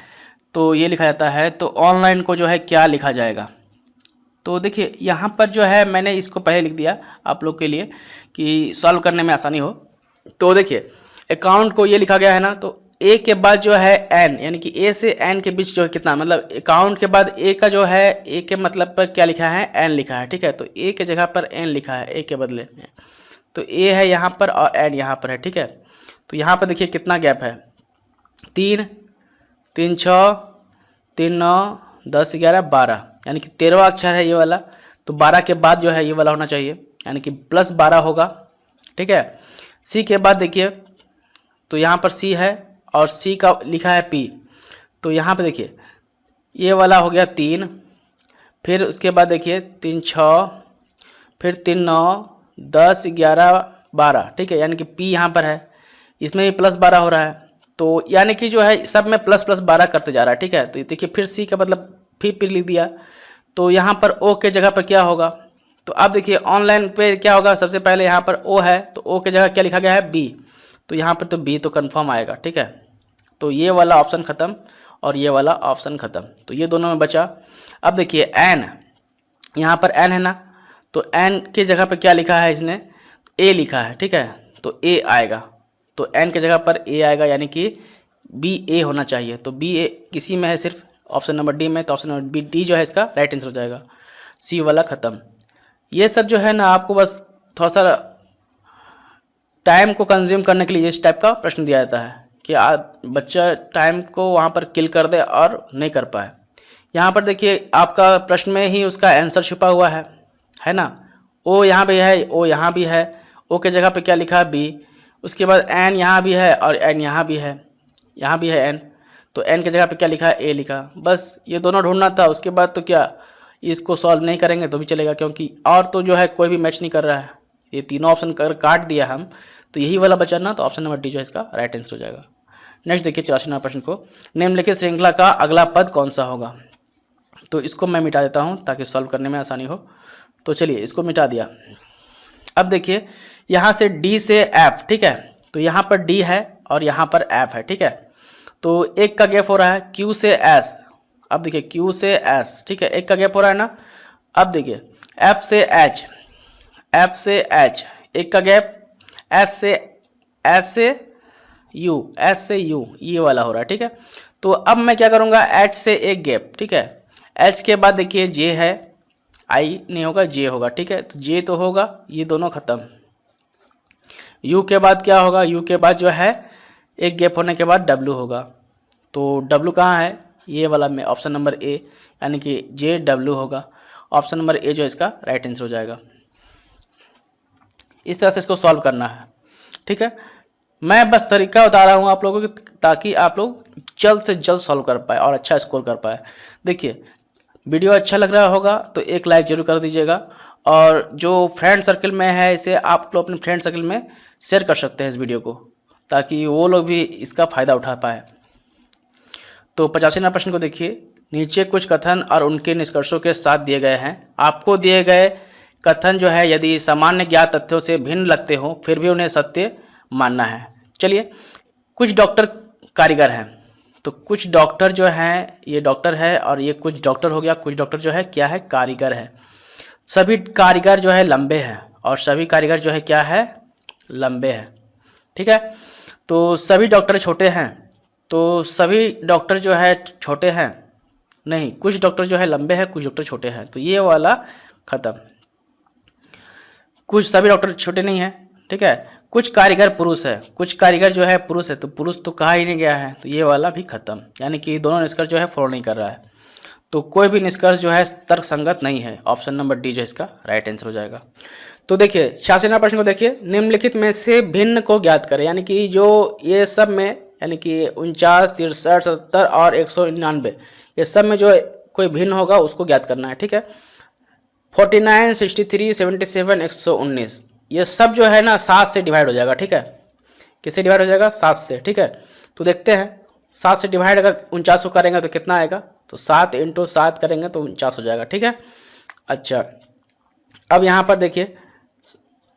तो ये लिखा जाता है, तो ऑनलाइन को जो है क्या लिखा जाएगा। तो देखिए यहाँ पर जो है मैंने इसको पहले लिख दिया आप लोग के लिए कि सॉल्व करने में आसानी हो। तो देखिए अकाउंट को ये लिखा गया है ना, तो ए के बाद जो है एन, यानी कि ए से एन के बीच जो है कितना, मतलब अकाउंट के बाद ए का जो है ए के मतलब पर क्या लिखा है, एन लिखा है, ठीक है। तो ए के जगह पर एन लिखा है ए के बदले में, तो ए है यहाँ पर और एन यहाँ पर है, ठीक है। तो यहाँ पर देखिए कितना गैप है, 3 3 6 3 9 10 11 12, यानी कि 13वां अक्षर है ये वाला। तो 12 के बाद जो है ये वाला होना चाहिए, यानी कि +12 होगा, ठीक है। सी के बाद देखिए, तो यहाँ पर सी है और सी का लिखा है पी, तो यहाँ पे देखिए ये वाला हो गया 3, फिर उसके बाद देखिए 3 6, फिर 3 9 10 11 12, ठीक है, यानी कि पी यहाँ पर है, इसमें भी +12 हो रहा है। तो यानी कि जो है सब में ++12 करते जा रहा है, ठीक है। तो देखिए फिर सी का मतलब फिर लिख दिया, तो यहाँ पर ओ के जगह पर क्या होगा, तो अब देखिए ऑनलाइन पे क्या होगा, सबसे पहले यहाँ पर ओ है, तो ओ के जगह क्या लिखा गया है, बी, तो यहाँ पर तो बी तो कंफर्म आएगा, ठीक है। तो ये वाला ऑप्शन ख़त्म और ये वाला ऑप्शन ख़त्म, तो ये दोनों में बचा। अब देखिए एन, यहाँ पर एन है ना, तो एन के जगह पर क्या लिखा है इसने, ए लिखा है, ठीक है, तो ए आएगा, तो एन के जगह पर ए आएगा, यानी कि बी ए होना चाहिए। तो बी ए किसी में है, सिर्फ ऑप्शन नंबर डी में, तो ऑप्शन नंबर बी डी जो है इसका राइट आंसर हो जाएगा। सी वाला ख़त्म। ये सब जो है ना आपको बस थोड़ा सा टाइम को कंज्यूम करने के लिए इस टाइप का प्रश्न दिया जाता है कि आप बच्चा टाइम को वहाँ पर किल कर दे और नहीं कर पाए। यहाँ पर देखिए आपका प्रश्न में ही उसका आंसर छुपा हुआ है ना। ओ यहाँ पे है, ओ यहाँ भी है, ओ के जगह पे क्या लिखा है, बी, उसके बाद एन यहाँ भी है और एन यहाँ भी है, यहाँ भी है एन, तो एन के जगह पे क्या लिखा है, ए लिखा। बस ये दोनों ढूंढना था, उसके बाद तो क्या इसको सॉल्व नहीं करेंगे तो भी चलेगा, क्योंकि और तो जो है कोई भी मैच नहीं कर रहा है। ये तीनों ऑप्शन कर काट दिया हम, तो यही वाला बचा ना, तो ऑप्शन नंबर डी जो है इसका राइट आंसर हो जाएगा। नेक्स्ट देखिए 84 नंबर प्रश्न को, निम्नलिखित श्रृंखला का अगला पद कौन सा होगा। तो इसको मैं मिटा देता हूँ ताकि सॉल्व करने में आसानी हो। तो चलिए इसको मिटा दिया। अब देखिए यहाँ से डी से एफ, ठीक है, तो यहाँ पर डी है और यहाँ पर एफ है, ठीक है। तो एक का गैप हो रहा है, क्यू से एस, अब देखिए क्यू से एस, ठीक है, एक का गैप हो रहा है ना। अब देखिए एफ से एच, एफ से एच एक का गैप, एस से यू, एस से यू, ये वाला हो रहा है, ठीक है। तो अब मैं क्या करूँगा, एच से एक गैप, ठीक है, एच के बाद देखिए जे है, आई नहीं होगा, जे होगा, ठीक है, तो जे तो होगा, ये दोनों ख़त्म। यू के बाद क्या होगा, यू के बाद जो है एक गैप होने के बाद डब्लू होगा, तो डब्लू कहाँ है, ये वाला में ऑप्शन नंबर ए, यानी कि जे डब्लू होगा। ऑप्शन नंबर ए जो इसका राइट आंसर हो जाएगा। इस तरह से इसको सॉल्व करना है, ठीक है। मैं बस तरीका बता रहा हूँ आप लोगों को ताकि आप लोग जल्द से जल्द सॉल्व कर पाए और अच्छा स्कोर कर पाए। देखिए वीडियो अच्छा लग रहा होगा तो एक लाइक जरूर कर दीजिएगा, और जो फ्रेंड सर्कल में है इसे आप लोग अपने फ्रेंड सर्कल में शेयर कर सकते हैं इस वीडियो को, ताकि वो लोग भी इसका फ़ायदा उठा पाए। तो 85 नंबर प्रश्न को देखिए, नीचे कुछ कथन और उनके निष्कर्षों के साथ दिए गए हैं। आपको दिए गए कथन जो है यदि सामान्य ज्ञात तथ्यों से भिन्न लगते हो फिर भी उन्हें सत्य मानना है। चलिए, कुछ डॉक्टर कारीगर हैं, तो कुछ डॉक्टर जो हैं ये डॉक्टर है और ये कुछ डॉक्टर हो गया, कुछ डॉक्टर जो है क्या है, कारीगर है। सभी कारीगर जो है लंबे हैं और सभी कारीगर जो है क्या है, लंबे हैं, ठीक है। तो सभी डॉक्टर छोटे हैं, तो सभी डॉक्टर जो है छोटे हैं नहीं, कुछ डॉक्टर जो है लंबे हैं, कुछ डॉक्टर छोटे हैं, तो ये वाला ख़त्म। कुछ सभी डॉक्टर छोटे नहीं हैं, ठीक है। कुछ कारीगर पुरुष है, कुछ कारीगर जो है पुरुष है, तो पुरुष तो कहा ही नहीं गया है, तो ये वाला भी खत्म। यानी कि दोनों निष्कर्ष जो है फॉलो नहीं कर रहा है, तो कोई भी निष्कर्ष जो है तर्क संगत नहीं है। ऑप्शन नंबर डी जो है इसका राइट आंसर हो जाएगा। तो देखिए 86 नंबर प्रश्न को देखिए, निम्नलिखित में से भिन्न को ज्ञात करें, यानी कि जो ये सब में यानी कि 49, 63, 70 और 199 ये सब में जो कोई भिन्न होगा उसको ज्ञात करना है, ठीक है। 49, 63, 77, 119 ये सब जो है ना 7 से डिवाइड हो जाएगा, ठीक है। किससे डिवाइड हो जाएगा, 7 से, ठीक है। तो देखते हैं 7 से डिवाइड अगर 49 को करेंगे तो कितना आएगा, तो 7 इंटू 7 करेंगे तो 49 हो जाएगा। ठीक है, अच्छा अब यहाँ पर देखिए,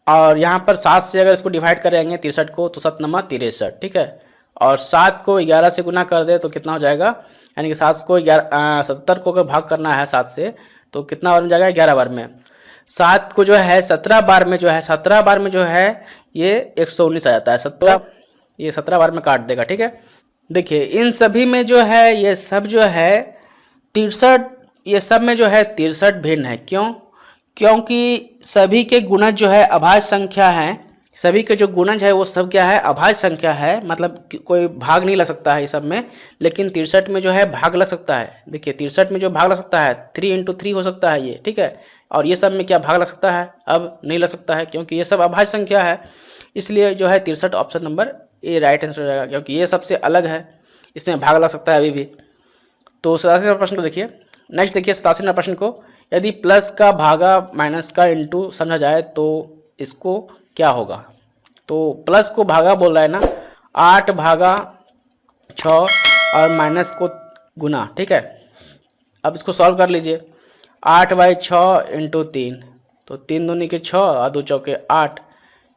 और यहाँ पर 7 से अगर इसको डिवाइड करेंगे 63 को तो 7 नंबर 63। ठीक है, और 7 को 11 से गुना कर दे तो कितना हो जाएगा, यानी कि 7 को 70 को अगर भाग करना है 7 से तो कितना बार में जाएगा, 11 बार में। 7 को जो है 17 बार में जो है, 17 बार में जो है ये 119 आ जाता है। 17 ये 17 बार में काट देगा। ठीक है, देखिए इन सभी में जो है ये सब जो है 63, ये सब में जो है 63 भिन्न है। क्यों? क्योंकि सभी के गुणज जो है अभाज्य संख्या है, सभी के जो गुणज है वो सब क्या है, अभाज्य संख्या है, मतलब कोई भाग नहीं लग सकता है ये सब में, लेकिन 63 में जो है भाग लग सकता है। देखिए 63 में जो भाग लग सकता है 3 इंटू 3 हो सकता है ये। ठीक है, और ये सब में क्या भाग लग सकता है, अब नहीं लग सकता है क्योंकि ये सब अभाज्य संख्या है, इसलिए जो है 63 option number A right answer हो जाएगा, क्योंकि ये सबसे अलग है, इसमें भाग लग सकता है अभी भी। तो 87 नंबर प्रश्न को देखिए। नेक्स्ट देखिए 87 नंबर प्रश्न को, यदि प्लस का भागा माइनस का इंटू समझा जाए तो इसको क्या होगा। तो प्लस को भागा बोल रहा है ना, 8 भागा 6 और माइनस को गुना। ठीक है, अब इसको सॉल्व कर लीजिए। 8/6 इंटू 3, तो 3 दूनी के 6 और 2 चौके 8,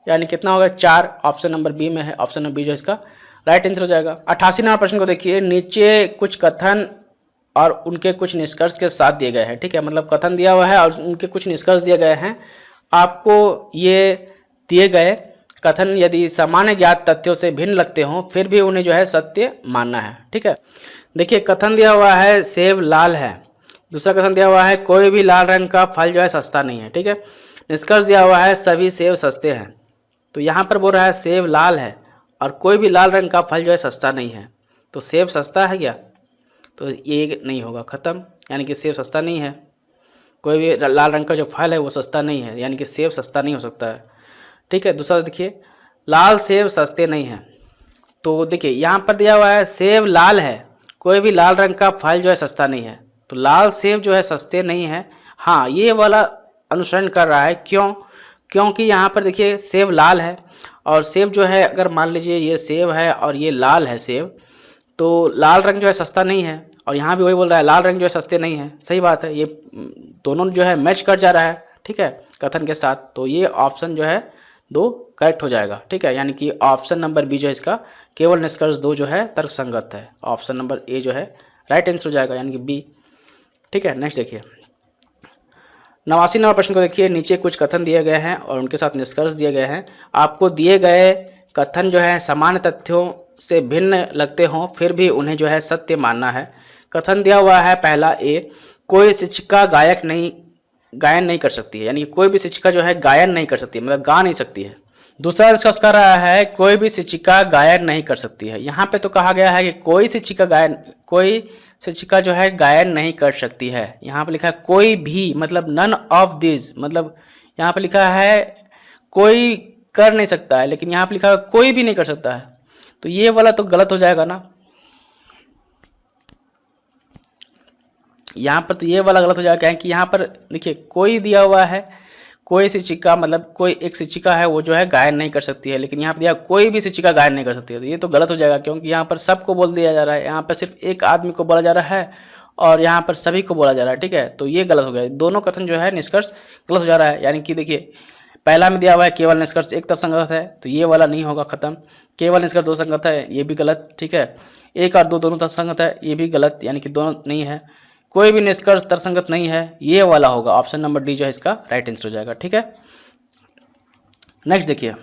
यानी कितना होगा 4। ऑप्शन नंबर बी में है, ऑप्शन नंबर बी जो इसका राइट आंसर हो जाएगा। 88 नंबर प्रश्न को देखिए। नीचे कुछ कथन और उनके कुछ निष्कर्ष के साथ दिए गए हैं। ठीक है, मतलब कथन दिया हुआ है और उनके कुछ निष्कर्ष दिए गए हैं। आपको ये दिए गए कथन यदि सामान्य ज्ञात तथ्यों से भिन्न लगते हों फिर भी उन्हें जो है सत्य मानना है। ठीक है, देखिए कथन दिया हुआ है सेब लाल है, दूसरा कथन दिया हुआ है कोई भी लाल रंग का फल जो है सस्ता नहीं है। ठीक है, निष्कर्ष दिया हुआ है सभी सेब सस्ते हैं। तो यहाँ पर बोल रहा है सेब लाल है और कोई भी लाल रंग का फल जो है सस्ता नहीं है, तो सेब सस्ता है क्या, तो ये नहीं होगा, ख़त्म। यानी कि सेब सस्ता नहीं है, कोई भी लाल रंग का जो फल है वो सस्ता नहीं है, यानी कि सेब सस्ता नहीं हो सकता है। ठीक है, दूसरा देखिए लाल सेब सस्ते नहीं हैं। तो देखिए यहाँ पर दिया हुआ है सेब लाल है, कोई भी लाल रंग का फल जो है सस्ता नहीं है, तो लाल सेब जो है सस्ते नहीं है। हाँ, ये वाला अनुसरण कर रहा है। क्यों? क्योंकि यहाँ पर देखिए सेब लाल है और सेब जो है, अगर मान लीजिए ये सेब है और ये लाल है सेब, तो लाल रंग जो है सस्ता नहीं है, और यहाँ भी वही बोल रहा है लाल रंग जो है सस्ते नहीं है। सही बात है, ये दोनों जो है मैच कर जा रहा है। ठीक है, कथन के साथ, तो ये ऑप्शन जो है 2 करेक्ट हो जाएगा। ठीक है, यानी कि ऑप्शन नंबर बी जो है इसका केवल निष्कर्ष 2 जो है तर्कसंगत है। ऑप्शन नंबर ए जो है राइट आंसर हो जाएगा, यानी कि बी। ठीक है, नेक्स्ट देखिए 89 नंबर प्रश्न को देखिए। नीचे कुछ कथन दिए गए हैं और उनके साथ निष्कर्ष दिए गए हैं। आपको दिए गए कथन जो है सामान्य तथ्यों से भिन्न लगते हों फिर भी उन्हें जो है सत्य मानना है। कथन दिया हुआ है पहला ए, कोई शिक्षिका गायन नहीं कर सकती है, यानी कोई भी शिक्षिका जो है गायन नहीं कर सकती है, मतलब गा नहीं सकती है। दूसरा निष्कर्ष कर रहा है कोई भी शिक्षिका गायन नहीं कर सकती है। यहाँ पे तो कहा गया है कि कोई शिक्षिका जो है गायन नहीं कर सकती है। यहाँ पे लिखा है कोई भी, मतलब नन ऑफ दिस, मतलब यहाँ पे लिखा है कोई कर नहीं सकता है, लेकिन यहाँ पे लिखा है कोई भी नहीं कर सकता है, तो ये वाला तो गलत हो जाएगा ना। यहाँ पर तो ये वाला गलत हो जाएगा, क्योंकि यहाँ पर देखिए कोई दिया हुआ है, कोई शिक्षिका मतलब कोई एक शिक्षिका है वो जो है गायन नहीं कर सकती है, लेकिन यहाँ पर दिया कोई भी शिक्षिका गायन नहीं कर सकती है, तो ये तो गलत हो जाएगा, क्योंकि यहाँ पर सबको बोल दिया जा रहा है, यहाँ पर सिर्फ एक आदमी को बोला जा रहा है और यहाँ पर सभी को बोला जा रहा है। ठीक है, तो ये गलत हो गया, दोनों कथन जो है निष्कर्ष गलत हो जा रहा है। यानी कि देखिए पहला में दिया हुआ है केवल निष्कर्ष एक तर्कसंगत है, तो ये वाला नहीं होगा, खत्म। केवल निष्कर्ष 2 संगत है, ये भी गलत। ठीक है, 1 और 2 दोनों तर्कसंगत है, ये भी गलत, यानी कि दोनों नहीं है। कोई भी निष्कर्ष तर्कसंगत नहीं है, ये वाला होगा, ऑप्शन नंबर डी जो है इसका राइट आंसर हो जाएगा। ठीक है, नेक्स्ट देखिए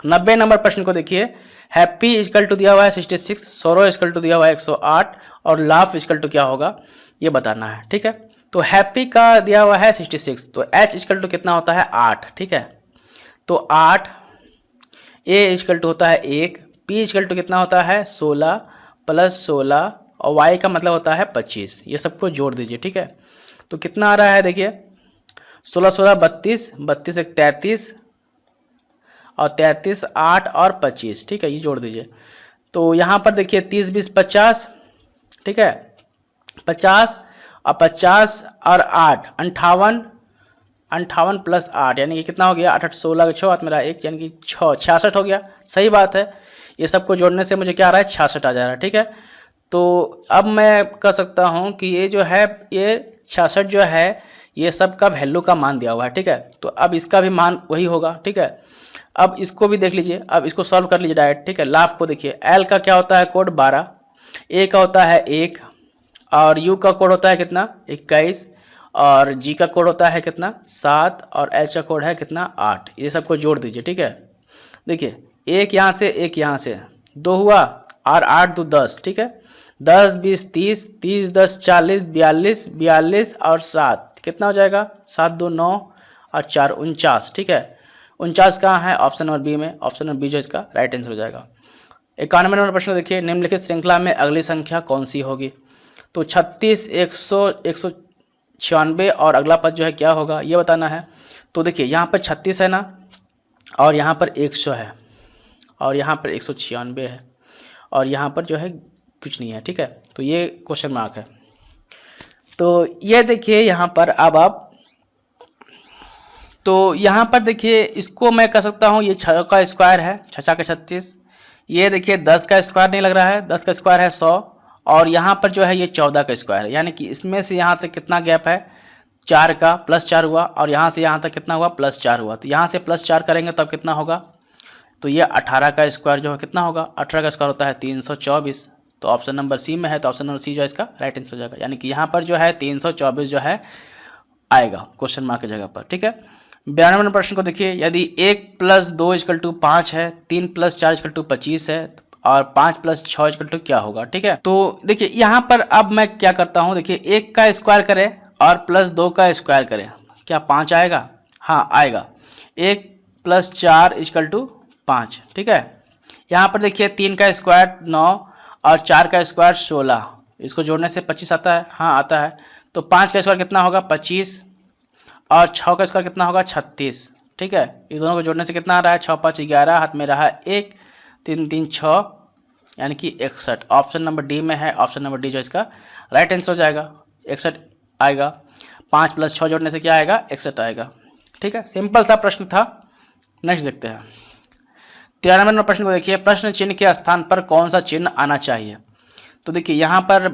90 नंबर प्रश्न को देखिए। हैप्पी इजकल टू दिया हुआ है 66, सोरो इजकल टू दिया हुआ है 108 और लाफ इजकल टू क्या होगा ये बताना है। ठीक है, तो हैप्पी का दिया हुआ है 66, तो एच इजकल टू कितना होता है 8। ठीक है, तो 8, ए इजकल टू होता है 1, पी इजकल टू कितना होता है 16 + 16 और वाई का मतलब होता है 25। ये सबको जोड़ दीजिए। ठीक है, तो कितना आ रहा है देखिए 16 16 32, 32 1 33 और 33 8 और 25। ठीक है, ये जोड़ दीजिए। तो यहाँ पर देखिए 30 20 50। ठीक है, 50 और 50 और 8 58, 58 + 8 यानी कि कितना हो गया 8 8 16 6 हाथ मेरा 1 यानी कि 6 66 हो गया। सही बात है, ये सबको जोड़ने से मुझे क्या आ रहा है 66 आ जा रहा है। ठीक है, तो अब मैं कह सकता हूँ कि ये जो है ये 66 जो है ये सब का वैल्यू का मान दिया हुआ है, ठीक है। तो अब इसका भी मान वही होगा, ठीक है। अब इसको भी देख लीजिए, अब इसको सॉल्व कर लीजिए डायरेक्ट, ठीक है। लाफ को देखिए, एल का क्या होता है कोड 12, ए का होता है 1 और यू का कोड होता है कितना 21 और जी का कोड होता है कितना 7 और एच का कोड है कितना 8। ये सबको जोड़ दीजिए, ठीक है। देखिए एक यहाँ से एक यहाँ से 2 हुआ और 8 2 10, ठीक है। 10 20 30 30 10 40 42 42 और 7 कितना हो जाएगा 7 2 9 और 4 49, ठीक है। 49 कहाँ है ऑप्शन नंबर बी में, ऑप्शन नंबर बी जो इसका राइट आंसर हो जाएगा। 91 नंबर प्रश्न को देखिए, निम्नलिखित श्रृंखला में अगली संख्या कौन सी होगी। तो 36 100 196 और अगला पद जो है क्या होगा ये बताना है। तो देखिए यहाँ पर 36 है ना और यहाँ पर 100 है और यहाँ पर 196 है और यहाँ पर जो है कुछ नहीं है, ठीक है। तो ये क्वेश्चन मार्क है। तो ये देखिए यहाँ पर अब आप, तो यहाँ पर देखिए इसको मैं कह सकता हूँ ये 6 का स्क्वायर है, 6 का 36। ये देखिए 10 का स्क्वायर नहीं लग रहा है, 10 का स्क्वायर है 100 और यहाँ पर जो है ये 14 का स्क्वायर है, यानी कि इसमें से यहाँ तक कितना गैप है 4 का, +4 हुआ और यहाँ से यहाँ तक कितना हुआ +4 हुआ। तो यहाँ से +4 करेंगे तब कितना होगा, तो ये 18 का स्क्वायर जो है कितना होगा, 18 का स्क्वायर होता है 324। तो ऑप्शन नंबर सी में है, तो ऑप्शन नंबर सी जो है इसका राइट आंसर हो जाएगा। यानी कि यहाँ पर जो है 324 जो है आएगा क्वेश्चन मार्क की जगह पर, ठीक है। 92 नंबर प्रश्न को देखिए, यदि 1 + 2 = 5 है, 3 + 4 = 25 है और 5 + 6 = क्या होगा, ठीक है। तो देखिए यहाँ पर अब मैं क्या करता हूँ, देखिए 1 का स्क्वायर करें और +2 का स्क्वायर करें, क्या 5 आएगा, हाँ आएगा। 1 + 4 = 5, ठीक है। यहाँ पर देखिए 3 का स्क्वायर 9 और 4 का स्क्वायर 16, इसको जोड़ने से 25 आता है, हाँ आता है। तो 5 का स्क्वायर कितना होगा 25 और 6 का स्क्वायर कितना होगा 36, ठीक है। ये दोनों को जोड़ने से कितना आ रहा है 6 5 11, हाथ में रहा 1 3 3 6 यानी कि 61। ऑप्शन नंबर डी में है, ऑप्शन नंबर डी जो इसका राइट आंसर हो जाएगा, 61 आएगा। 5 + 6 जोड़ने से क्या आएगा 61 आएगा, ठीक है। सिंपल सा प्रश्न था। नेक्स्ट देखते हैं 93 नंबर प्रश्न को देखिए, प्रश्न चिन्ह के स्थान पर कौन सा चिन्ह आना चाहिए। तो देखिए यहाँ पर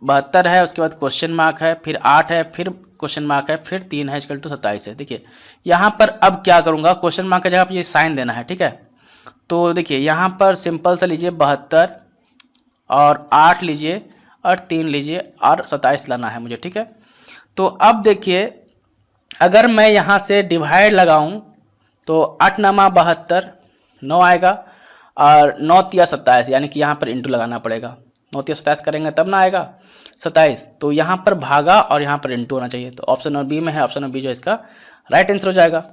72 है, उसके बाद क्वेश्चन मार्क है, फिर 8 है, फिर क्वेश्चन मार्क है, फिर 3 है = 27 है। देखिए यहाँ पर अब क्या करूँगा, क्वेश्चन मार्क की जगह पर ये साइन देना है, ठीक है। तो देखिए यहाँ पर सिंपल सा लीजिए 72 और 8 लीजिए और 3 लीजिए और 27 लाना है मुझे, ठीक है। तो अब देखिए अगर मैं यहाँ से डिवाइड लगाऊँ तो 8 9 72 9 आएगा और 9 3 27, यानी कि यहाँ पर इंटू लगाना पड़ेगा। 9 3 27 करेंगे तब ना आएगा 27। तो यहाँ पर भागा और यहाँ पर इंटू होना चाहिए। तो ऑप्शन नंबर बी में है, ऑप्शन नंबर बी जो इसका राइट आंसर हो जाएगा।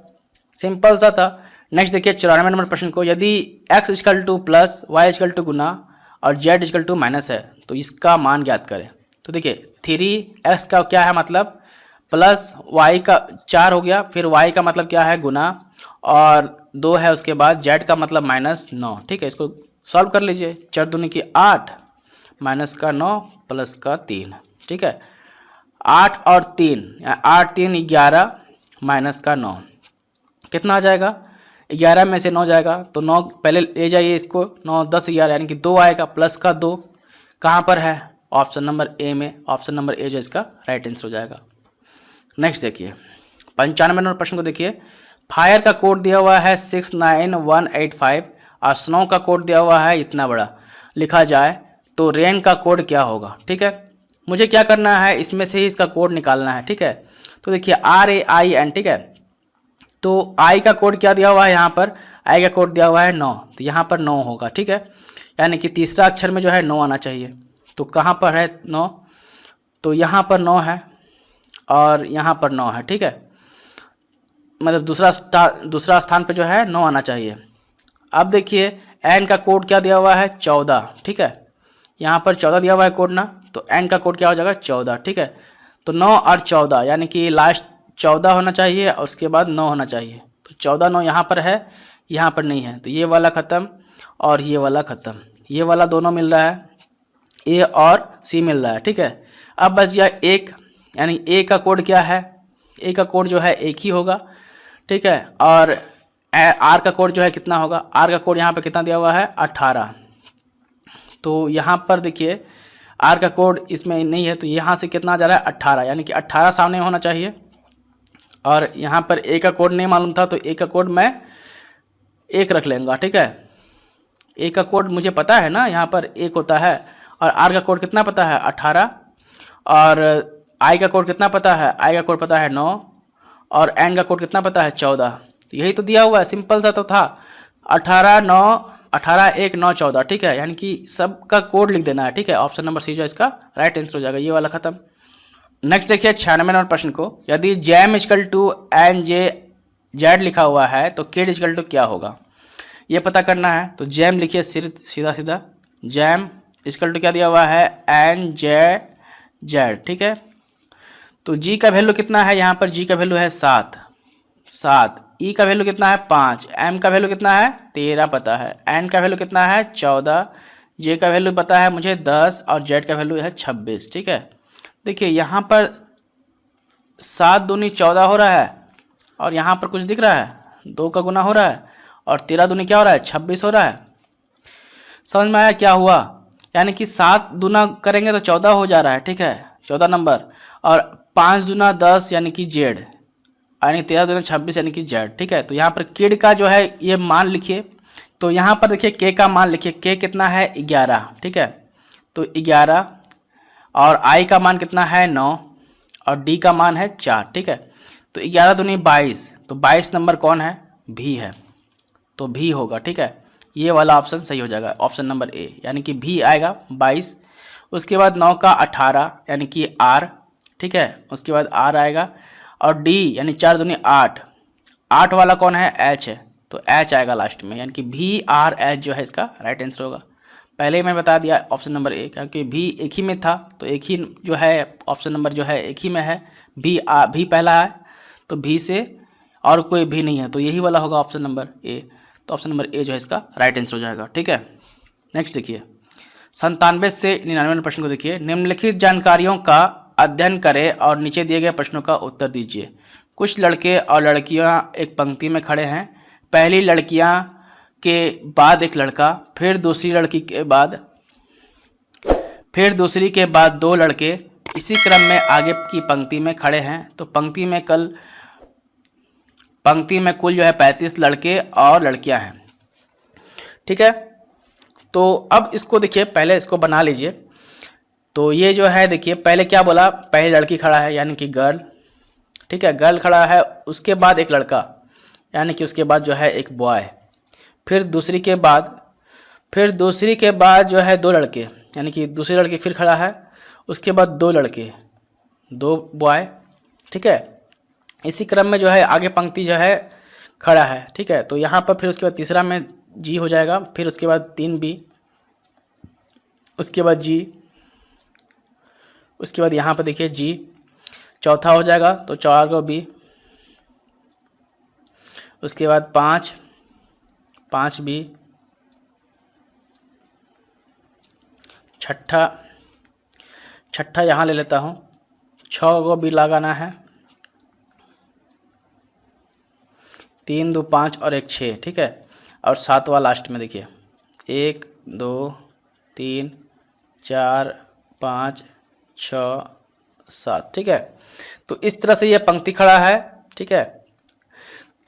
सिंपल सा था। नेक्स्ट देखिए 94 नंबर प्रश्न को, यदि x = प्लस y = गुना और z = माइनस है तो इसका मान ज्ञात करें। तो देखिए 3x का क्या है मतलब प्लस y का 4 हो गया, फिर y का मतलब क्या है गुना और 2 है, उसके बाद z का मतलब -9, ठीक है। इसको सॉल्व कर लीजिए, 4 दूनी की 8 माइनस का 9 प्लस का 3, ठीक है। 8 और 3 8 3 11 माइनस का 9 कितना आ जाएगा, 11 में से 9 जाएगा तो 9 पहले ले जाइए इसको, 9 10 11 यानी कि 2 आएगा, प्लस का 2 कहाँ पर है ऑप्शन नंबर ए में, ऑप्शन नंबर ए जो इसका राइट आंसर हो जाएगा। नेक्स्ट देखिए 95 नंबर प्रश्न को देखिए, फायर का कोड दिया हुआ है 69185 और स्नो का कोड दिया हुआ है इतना बड़ा, लिखा जाए तो रेन का कोड क्या होगा, ठीक है। मुझे क्या करना है, इसमें से ही इसका कोड निकालना है, ठीक है। तो देखिए RAIN, ठीक है। तो आई का कोड क्या दिया हुआ है, यहाँ पर आई का कोड दिया हुआ है 9, तो यहाँ पर 9 होगा, ठीक है। यानी कि तीसरा अक्षर में जो है 9 आना चाहिए। तो कहाँ पर है 9, तो यहाँ पर 9 है और यहाँ पर 9 है, ठीक है। मतलब दूसरा स्थान पे जो है 9 आना चाहिए। अब देखिए एन का कोड क्या दिया हुआ है 14, ठीक है। यहाँ पर 14 दिया हुआ है कोड ना, तो एन का कोड क्या हो जाएगा 14, ठीक है। तो 9 और 14 यानी कि लास्ट 14 होना चाहिए और उसके बाद 9 होना चाहिए। तो 14 9 यहाँ पर है, यहाँ पर नहीं है, तो ये वाला ख़त्म और ये वाला ख़त्म, ये वाला दोनों मिल रहा है, ए और सी मिल रहा है, ठीक है। अब बच गया एक, यानी ए का कोड क्या है, ए का कोड जो है एक ही होगा, ठीक है। और आर का कोड जो है कितना होगा, आर का कोड यहाँ पे कितना दिया हुआ है 18। तो यहाँ पर देखिए आर का कोड इसमें नहीं है, तो यहाँ से कितना जा रहा है 18, यानी कि 18 सामने होना चाहिए। और यहाँ पर ए का कोड नहीं मालूम था, तो ए का कोड मैं 1 रख लेंगे, ठीक है। ए का कोड मुझे पता है ना, यहाँ पर 1 होता है। और आर का कोड कितना पता है 18। और आई का कोड कितना पता है, आई का कोड पता है 9। और एन का कोड कितना पता है 14। तो यही तो दिया हुआ है, सिंपल सा तो था 18 9 18 1 9 14, ठीक है। यानी कि सबका कोड लिख देना है, ठीक है। ऑप्शन नंबर सी जो इसका राइट आंसर हो जाएगा, ये वाला खत्म। नेक्स्ट देखिए 96 नंबर प्रश्न को, यदि jam equal to n j z लिखा हुआ है तो केड इजकल टू क्या होगा, ये पता करना है। तो जैम लिखिए सीधा सीधा, जैम इजकल टू क्या दिया हुआ है एन जे जेड, ठीक है। तो जी का वैल्यू कितना है, यहाँ पर जी का वैल्यू है 7, ई का वैल्यू कितना है 5, एम का वैल्यू कितना है 13 पता है, एन का वैल्यू कितना है 14, जे का वैल्यू पता है मुझे 10 और जेड का वैल्यू है 26, ठीक है। देखिए यहाँ पर 7 दूनी 14 हो रहा है और यहाँ पर कुछ दिख रहा है 2 का गुना हो रहा है और 13 दूनी क्या हो रहा है 26 हो रहा है। समझ में आया क्या हुआ, यानी कि 7 दूना करेंगे तो 14 हो जा रहा है, ठीक है, 14 नंबर। और 5 दूना 10 यानी कि जेड, यानी 13 दूना 26 यानी कि जेड, ठीक है। तो यहाँ पर केड का जो है ये मान लिखिए। तो यहाँ पर देखिए के का मान लिखिए, के कितना है 11, ठीक है। तो 11 और आई का मान कितना है 9 और डी का मान है 4, ठीक है। तो 11 दूनी 22, तो 22 नंबर कौन है भी है, तो भी होगा, ठीक है। ये वाला ऑप्शन सही हो जाएगा, ऑप्शन नंबर ए, यानी कि भी आएगा 22। उसके बाद 9 का 18 यानी कि आर, ठीक है। उसके बाद आर आएगा और डी यानी 4 दूनी 8, 8 वाला कौन है एच है, तो एच आएगा लास्ट में, यानी कि भी आर एच जो है इसका राइट आंसर होगा। पहले ही मैं बता दिया ऑप्शन नंबर ए, क्योंकि भी एक ही में था तो एक ही जो है ऑप्शन नंबर जो है एक ही में है, भी पहला है तो भी से और कोई भी नहीं है, तो यही वाला होगा ऑप्शन नंबर ए। तो ऑप्शन नंबर ए जो है इसका राइट आंसर हो जाएगा, ठीक है। नेक्स्ट देखिए 97 से 99 प्रश्न को देखिए, निम्नलिखित जानकारियों का अध्ययन करें और नीचे दिए गए प्रश्नों का उत्तर दीजिए। कुछ लड़के और लड़कियां एक पंक्ति में खड़े हैं, पहली लड़कियां के बाद एक लड़का, फिर दूसरी लड़की के बाद, फिर दूसरी के बाद 2 लड़के इसी क्रम में आगे की पंक्ति में खड़े हैं। तो पंक्ति में कुल जो है 35 लड़के और लड़कियां हैं, ठीक है। तो अब इसको देखिए, पहले इसको बना लीजिए। तो ये जो है देखिए, पहले क्या बोला, पहली लड़की खड़ा है यानी कि गर्ल, ठीक है, गर्ल खड़ा है, उसके बाद एक लड़का यानी कि उसके बाद जो है एक बॉय, फिर दूसरी के बाद जो है 2 लड़के यानी कि दूसरी लड़की फिर खड़ा है, उसके बाद 2 लड़के 2 बॉय, ठीक है। इसी क्रम में जो है आगे पंक्ति जो है खड़ा है, ठीक है। तो यहाँ पर फिर उसके बाद तीसरा में जी हो जाएगा, फिर उसके बाद 3 बी, उसके बाद जी, उसके बाद यहाँ पर देखिए जी, चौथा हो जाएगा तो 4 को बी, उसके बाद 5 बी, छठा यहाँ ले लेता हूँ, 6 को बी लगाना है, 3 2 5 और 1 6, ठीक है। और 7वां लास्ट में देखिए 1 2 3 4 5 6 7, ठीक है। तो इस तरह से यह पंक्ति खड़ा है, ठीक है।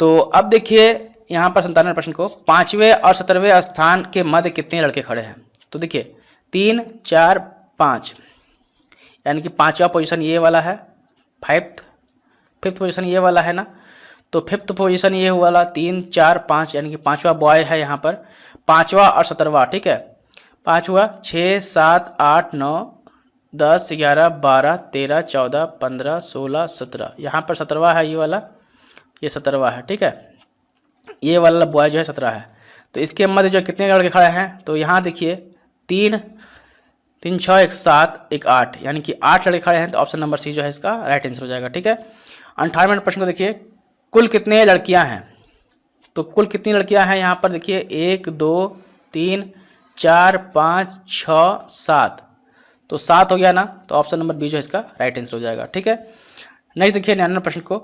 तो अब देखिए यहाँ पर 97 प्रश्न को, 5वें और 17वें स्थान के मध्य कितने लड़के खड़े हैं। तो देखिए 3 4 5, यानी कि 5वां पोजीशन ये वाला है, फिफ्थ पोजीशन ये वाला है ना, तो फिफ्थ पोजीशन ये वाला 3 4 5 यानी कि 5वां बॉय है यहाँ पर, 5वां और 17वां, ठीक है। 5वां 6 7 8 9 10 11 12 13 14 15 16 17, यहाँ पर 17वां है ये वाला, ये 17वां है, ठीक है। ये वाला बॉय जो है 17 है। तो इसके मध्य जो कितने लड़के खड़े हैं, तो यहाँ देखिए 3 6 1 7 1 8, यानी कि 8 लड़के खड़े हैं। तो ऑप्शन नंबर सी जो है इसका राइट आंसर हो जाएगा, ठीक है। 98वें प्रश्न को देखिए, कुल कितने लड़कियां हैं। तो कुल कितनी लड़कियां हैं यहाँ पर देखिए 1 2 3 4 5 6 7, तो 7 हो गया ना, तो ऑप्शन नंबर बी जो है इसका राइट आंसर हो जाएगा, ठीक है। नेक्स्ट देखिए 99वें प्रश्न को,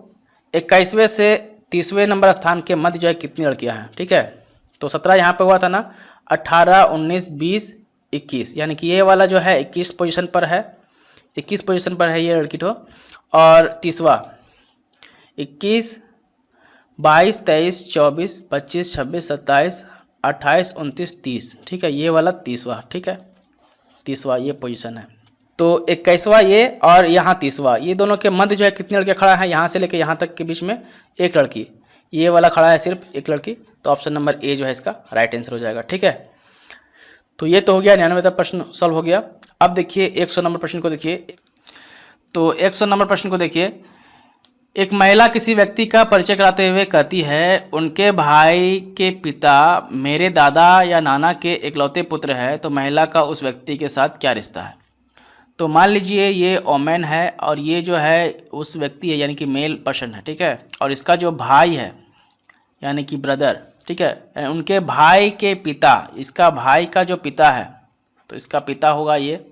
21वें से 30वें नंबर स्थान के मध्य जो है कितनी लड़कियां हैं, ठीक है। तो 17 यहाँ पे हुआ था ना, 18 19 20 21, यानी कि ये वाला जो है 21 पोजीशन पर है, 21 पोजीशन पर है ये लड़की तो। और तीसवा 21, 22, 23, 24, 25, 26, 27, 28, 29, 30, ठीक है, ये वाला तीसवा, ठीक है, तीसवा ये पोजीशन है। तो 21वां ये और यहाँ तीसवा, ये दोनों के मध्य जो है कितने लड़के खड़ा है, यहाँ से लेके यहाँ तक के बीच में एक लड़की, ये वाला खड़ा है सिर्फ एक लड़की। तो ऑप्शन नंबर ए जो है इसका राइट आंसर हो जाएगा, ठीक है। तो ये तो हो गया 99वां प्रश्न सॉल्व हो गया। अब देखिए 100 नंबर प्रश्न को देखिए। तो 100 नंबर प्रश्न को देखिए, एक महिला किसी व्यक्ति का परिचय कराते हुए कहती है, उनके भाई के पिता मेरे दादा या नाना के इकलौते पुत्र है, तो महिला का उस व्यक्ति के साथ क्या रिश्ता है। तो मान लीजिए ये ओमेन है और ये जो है उस व्यक्ति है यानी कि मेल पर्सन है, ठीक है, और इसका जो भाई है यानी कि ब्रदर, ठीक है, उनके भाई के पिता, इसका भाई का जो पिता है तो इसका पिता होगा ये,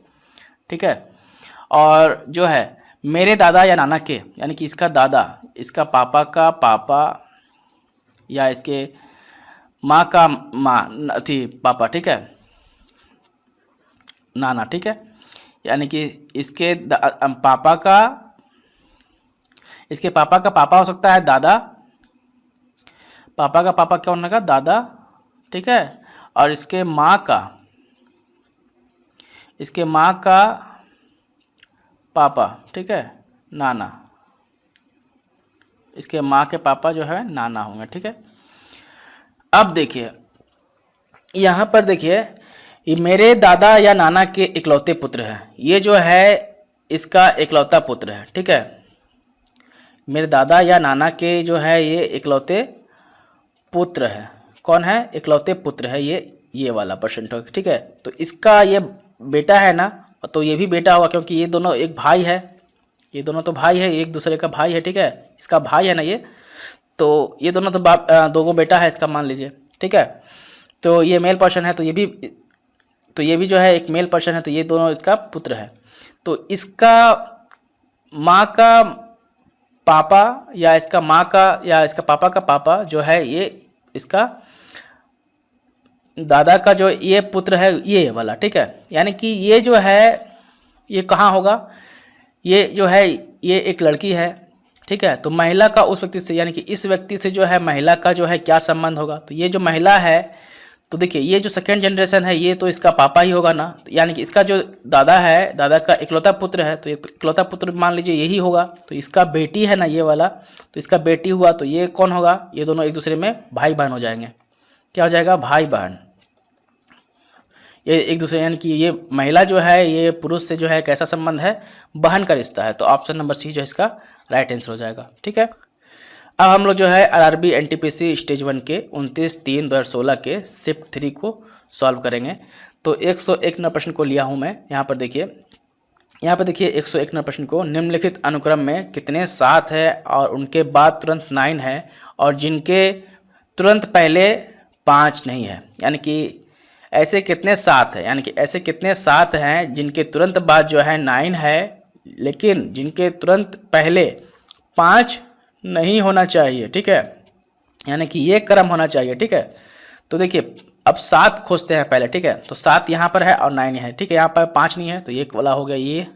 ठीक है, और जो है मेरे दादा या नाना के यानी कि इसका दादा, इसका पापा का पापा या इसके माँ का माँ थी पापा, ठीक है, नाना, ठीक है, यानी कि इसके पापा का, इसके पापा का पापा हो सकता है दादा, पापा का पापा क्या होने का दादा, ठीक है, और इसके माँ का, इसके माँ का पापा, ठीक है, नाना, इसके माँ के पापा जो है नाना होंगे, ठीक है। अब देखिए यहाँ पर देखिए, ये मेरे दादा या नाना के इकलौते पुत्र हैं, ये जो है इसका इकलौता पुत्र है, ठीक है, मेरे दादा या नाना के जो है ये इकलौते पुत्र है, कौन है, इकलौते पुत्र है ये वाला परसेंट होगा, ठीक है। तो इसका ये बेटा है ना, तो ये भी बेटा होगा क्योंकि ये दोनों एक भाई है, ये दोनों तो भाई है, एक दूसरे का भाई है, ठीक है, इसका भाई है ना ये, तो ये दोनों तो दो गो बेटा है इसका मान लीजिए, ठीक है। तो ये मेल पर्सन है, तो ये भी जो है एक मेल पर्सन है, तो ये दोनों इसका पुत्र है। तो इसका माँ का पापा या इसका माँ का या इसका पापा का पापा जो है ये इसका दादा का जो ये पुत्र है ये वाला, ठीक है, यानी कि ये जो है ये कहाँ होगा, ये जो है ये एक लड़की है, ठीक है। तो महिला का उस व्यक्ति से यानी कि इस व्यक्ति से जो है महिला का जो है क्या संबंध होगा, तो ये जो महिला है, तो देखिए ये जो सेकेंड जनरेशन है ये तो इसका पापा ही होगा ना, तो यानी कि इसका जो दादा है, दादा का इकलौता पुत्र है, तो इकलौता पुत्र मान लीजिए यही होगा, तो इसका बेटी है ना ये वाला, तो इसका बेटी हुआ, तो ये कौन होगा, ये दोनों एक दूसरे में भाई बहन हो जाएंगे, क्या हो जाएगा, भाई बहन, ये एक दूसरे, यानी कि ये महिला जो है ये पुरुष से जो है कैसा संबंध है, बहन का रिश्ता है। तो ऑप्शन नंबर सी जो है इसका राइट आंसर हो जाएगा, ठीक है। अब हम लोग जो है आरआरबी एनटीपीसी स्टेज 1 के 29/3/2016 के शिफ्ट 3 को सॉल्व करेंगे। तो 101 नंबर प्रश्न को लिया हूँ मैं, यहाँ पर देखिए 101 नंबर प्रश्न को, निम्नलिखित अनुक्रम में कितने 7 है और उनके बाद तुरंत 9 है और जिनके तुरंत पहले 5 नहीं है, यानी कि ऐसे कितने 7 है, यानी कि ऐसे कितने 7 हैं जिनके तुरंत बाद जो है 9 है लेकिन जिनके तुरंत पहले 5 नहीं होना चाहिए, ठीक है, यानी कि ये क्रम होना चाहिए, ठीक है। तो देखिए अब 7 खोजते हैं पहले, ठीक है, तो 7 यहाँ पर है और 9 है, ठीक है, यहाँ पर 5 नहीं है तो ये वाला हो गया, ये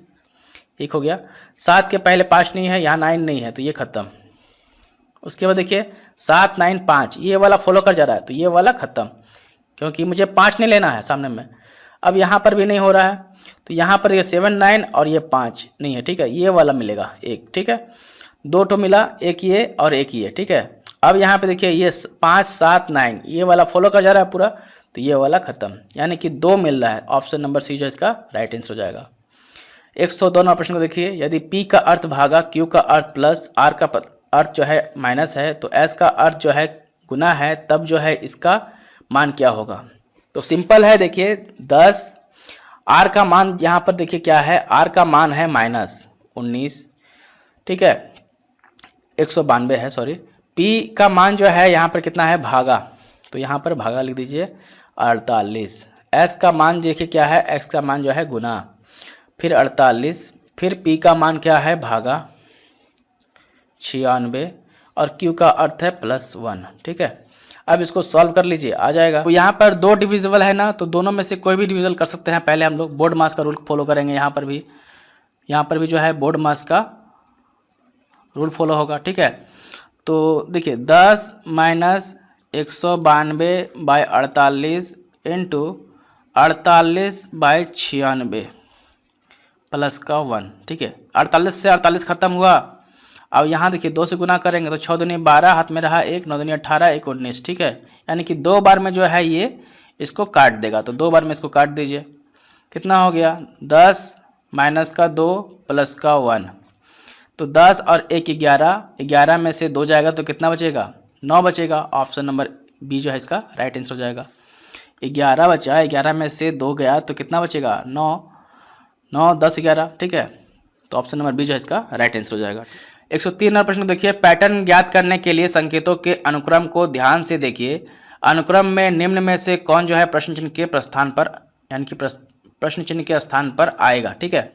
एक हो गया, 7 के पहले 5 नहीं है, यहाँ 9 नहीं है तो ये ख़त्म। उसके बाद देखिए 7 9 5 ये वाला फॉलो कर जा रहा है, तो ये वाला ख़त्म क्योंकि मुझे 5 नहीं लेना है सामने में। अब यहाँ पर भी नहीं हो रहा है, तो यहाँ पर ये 7 9 और ये 5 नहीं है, ठीक है, ये वाला मिलेगा एक, ठीक है, 2 ठो मिला, एक ये और एक ये, ठीक है। अब यहाँ पे देखिए ये 5 7 9 ये वाला फॉलो कर जा रहा है पूरा, तो ये वाला ख़त्म, यानी कि 2 मिल रहा है, ऑप्शन नंबर सी जो है इसका राइट आंसर हो जाएगा। 102 नंबर प्रश्न को देखिए, यदि P का अर्थ भागा Q का अर्थ प्लस R का अर्थ जो है माइनस है तो S का अर्थ जो है गुना है, तब जो है इसका मान क्या होगा। तो सिंपल है, देखिए 10, R का मान यहाँ पर देखिए क्या है, R का मान है -19, ठीक है, 192 है, सॉरी। P का मान जो है यहाँ पर कितना है, भागा, तो यहाँ पर भागा लिख दीजिए 48। S का मान देखिए क्या है, X का मान जो है गुना, फिर 48, फिर P का मान क्या है, भागा 96 और Q का अर्थ है +1, ठीक है। अब इसको सॉल्व कर लीजिए, आ जाएगा। तो यहाँ पर दो डिविजिबल है ना, तो दोनों में से कोई भी डिविजिबल कर सकते हैं। पहले हम लोग बोर्ड मास का रूल फॉलो करेंगे। यहाँ पर भी जो है बोर्ड मास का रूल फॉलो होगा, ठीक है। तो देखिए 10 माइनस 192/48 इंटू 48/96 प्लस का 1, ठीक है। 48 से 48 खत्म हुआ। अब यहाँ देखिए 2 से गुना करेंगे तो 6 दूनी 12, हाथ में रहा 1, 9 दूनी 18, 1 19, ठीक है। यानी कि 2 बार में जो है ये इसको काट देगा, तो 2 बार में इसको काट दीजिए। कितना हो गया 10 माइनस का 2 प्लस का 1, तो 10 और 1 11, 11 में से 2 जाएगा तो कितना बचेगा 9 बचेगा। ऑप्शन नंबर बी जो है इसका राइट आंसर हो जाएगा। 11 बचा, 11 में से 2 गया तो कितना बचेगा 9, 9 10 11, ठीक है। तो ऑप्शन नंबर बी जो है इसका राइट आंसर हो जाएगा। 103 नंबर प्रश्न देखिए, पैटर्न ज्ञात करने के लिए संकेतों के अनुक्रम को ध्यान से देखिए। अनुक्रम में निम्न में से कौन जो है प्रश्न चिन्ह के प्रस्थान पर, यानी कि प्रश्न चिन्ह के स्थान पर आएगा, ठीक है।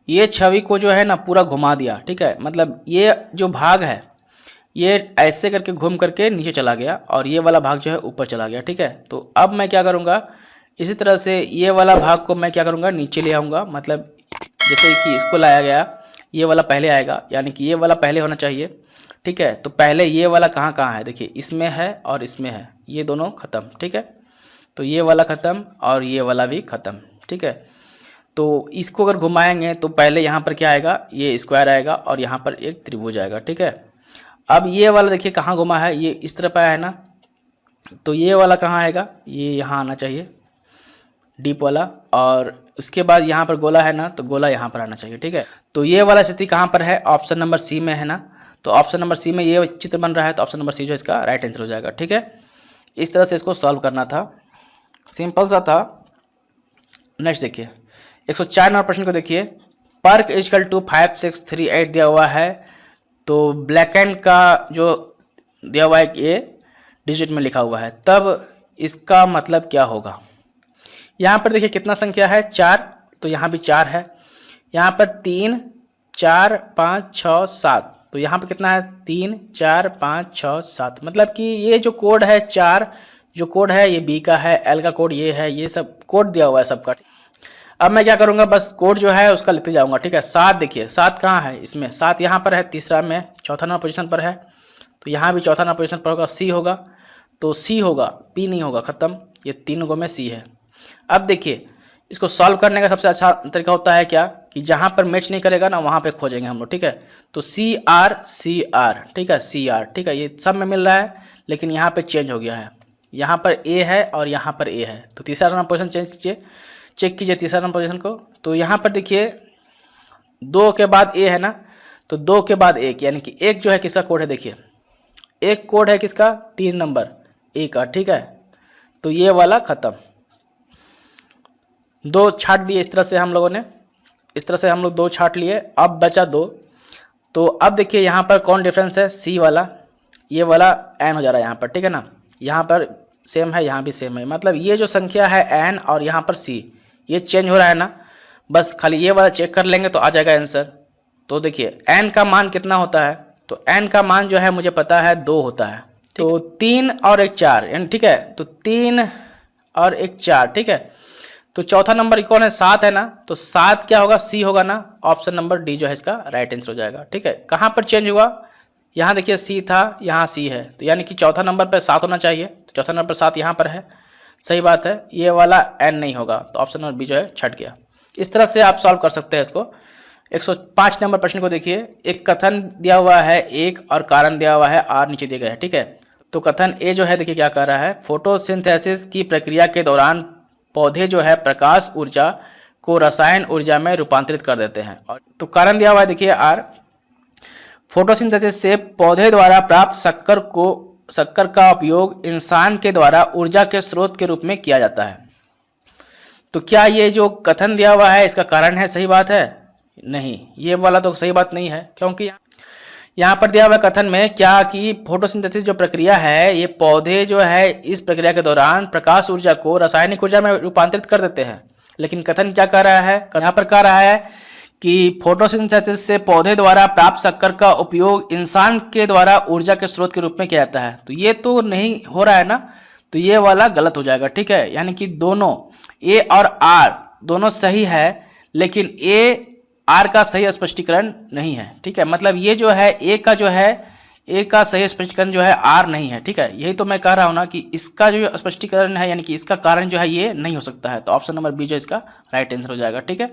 ये छवि को जो है ना पूरा घुमा दिया, ठीक है। मतलब ये जो भाग है ये ऐसे करके घूम करके नीचे चला गया और ये वाला भाग जो है ऊपर चला गया, ठीक है। तो अब मैं क्या करूँगा, इसी तरह से ये वाला भाग को मैं क्या करूँगा नीचे ले आऊँगा। मतलब जैसे कि इसको लाया गया, ये वाला पहले आएगा, यानी कि ये वाला पहले होना चाहिए, ठीक है। तो पहले ये वाला कहाँ कहाँ है, देखिए इसमें है और इसमें है, ये दोनों ख़त्म, ठीक है। तो ये वाला ख़त्म और ये वाला भी ख़त्म, ठीक है। तो इसको अगर घुमाएंगे तो पहले यहाँ पर क्या आएगा, ये स्क्वायर आएगा और यहाँ पर एक त्रिभुज आएगा, ठीक है। अब ये वाला देखिए कहाँ घुमा है, ये इस तरफ आया है ना, तो ये वाला कहाँ आएगा, ये यहाँ आना चाहिए डीप वाला, और उसके बाद यहाँ पर गोला है ना, तो गोला यहाँ पर आना चाहिए, ठीक है। तो ये वाला स्थिति कहाँ पर है, ऑप्शन नंबर सी में है ना। तो ऑप्शन नंबर सी में ये चित्र बन रहा है, तो ऑप्शन नंबर सी जो इसका राइट आंसर हो जाएगा, ठीक है। इस तरह से इसको सॉल्व करना था, सिंपल सा था। नेक्स्ट देखिए 104 नंबर प्रश्न को देखिए, पर्क इजकल टू 5638 दिया हुआ है, तो ब्लैक एंड का जो दिया हुआ है ये डिजिट में लिखा हुआ है, तब इसका मतलब क्या होगा। यहाँ पर देखिए कितना संख्या है 4, तो यहाँ भी 4 है। यहाँ पर 3 4 5 6 7, तो यहाँ पर कितना है 3 4 5 6 7। मतलब कि ये जो कोड है 4 जो कोड है ये बी का है, एल का कोड ये है, ये सब कोड दिया हुआ है सबका। अब मैं क्या करूँगा, बस कोड जो है उसका लिखते जाऊँगा, ठीक है। 7 देखिए 7 कहाँ है, इसमें 7 यहाँ पर है, तीसरा में चौथा नंबर पोजीशन पर है, तो यहाँ भी चौथा नंबर पोजीशन पर होगा, सी होगा, तो सी होगा, पी नहीं होगा, ख़त्म। ये 3 गो में सी है। अब देखिए इसको सॉल्व करने का सबसे अच्छा तरीका होता है क्या, कि जहाँ पर मैच नहीं करेगा ना वहाँ पे खोजेंगे हम लोग, ठीक है। तो सी आर, ठीक है, सी आर, ठीक है, ये सब में मिल रहा है, लेकिन यहाँ पे चेंज हो गया है, यहाँ पर ए है और यहाँ पर ए है, तो तीसरा नंबर पोजीशन चेक कीजिए तीसरा नंबर पोजीशन को। तो यहाँ पर देखिए 2 के बाद ए है ना, तो 2 के बाद 1, यानी कि 1 जो है किसका कोड है, देखिए 1 कोड है किसका 3 नंबर ए का, ठीक है। तो ये वाला ख़त्म, 2 छाट दिए इस तरह से हम लोगों ने, इस तरह से हम लोग 2 छाट लिए, अब बचा 2। तो अब देखिए यहाँ पर कौन डिफरेंस है, सी वाला, ये वाला एन हो जा रहा है यहाँ पर, ठीक है ना। यहाँ पर सेम है, यहाँ भी सेम है, मतलब ये जो संख्या है एन और यहाँ पर सी, ये चेंज हो रहा है ना। बस खाली ये वाला चेक कर लेंगे तो आ जाएगा आंसर। तो देखिए एन का मान कितना होता है, तो एन का मान जो है मुझे पता है 2 होता है, तो 3 और 1 4, यानी ठीक है, तो 3 और 1 4, ठीक है। तो चौथा नंबर कौन है, 7 है ना, तो 7 क्या होगा, सी होगा ना। ऑप्शन नंबर डी जो है इसका राइट आंसर हो जाएगा, ठीक है। कहाँ पर चेंज हुआ, यहाँ देखिए सी था, यहाँ सी है, तो यानी कि चौथा नंबर पर 7 होना चाहिए, तो चौथा नंबर पर 7 यहाँ पर है, सही बात है। ये वाला एन नहीं होगा, तो ऑप्शन नंबर बी जो है छट गया। इस तरह से आप सॉल्व कर सकते हैं इसको। 105 नंबर प्रश्न को देखिए, एक कथन दिया हुआ है 1 और कारण दिया हुआ है r नीचे दिए गए हैं, ठीक है। तो कथन ए जो है देखिए क्या कह रहा है, फोटोसिंथेसिस की प्रक्रिया के दौरान पौधे जो है प्रकाश ऊर्जा को रसायन ऊर्जा में रूपांतरित कर देते हैं। और तो कारण दिया हुआ है देखिए r, फोटोसिंथेसिस से पौधे द्वारा प्राप्त शक्कर का उपयोग इंसान के द्वारा ऊर्जा के स्रोत के रूप में किया जाता है। तो क्या ये जो कथन दिया हुआ है इसका कारण है, सही बात है, नहीं, ये वाला तो सही बात नहीं है, क्योंकि यहाँ पर दिया हुआ कथन में क्या कि फोटोसिंथेसिस जो प्रक्रिया है ये पौधे जो है इस प्रक्रिया के दौरान प्रकाश ऊर्जा को रासायनिक ऊर्जा में रूपांतरित कर देते हैं। लेकिन कथन क्या कह रहा है, यहाँ पर कह रहा है कि फोटोसिंथेसिस से पौधे द्वारा प्राप्त शक्कर का उपयोग इंसान के द्वारा ऊर्जा के स्रोत के रूप में किया जाता है। तो ये तो नहीं हो रहा है ना, तो ये वाला गलत हो जाएगा, ठीक है। यानी कि दोनों ए और आर दोनों सही है, लेकिन ए आर का सही स्पष्टीकरण नहीं है, ठीक है। मतलब ये जो है ए का सही स्पष्टीकरण जो है आर नहीं है, ठीक है। यही तो मैं कह रहा हूँ ना कि इसका जो स्पष्टीकरण है यानी कि इसका कारण जो है ये नहीं हो सकता है। तो ऑप्शन नंबर बी जो इसका राइट आंसर हो जाएगा, ठीक है।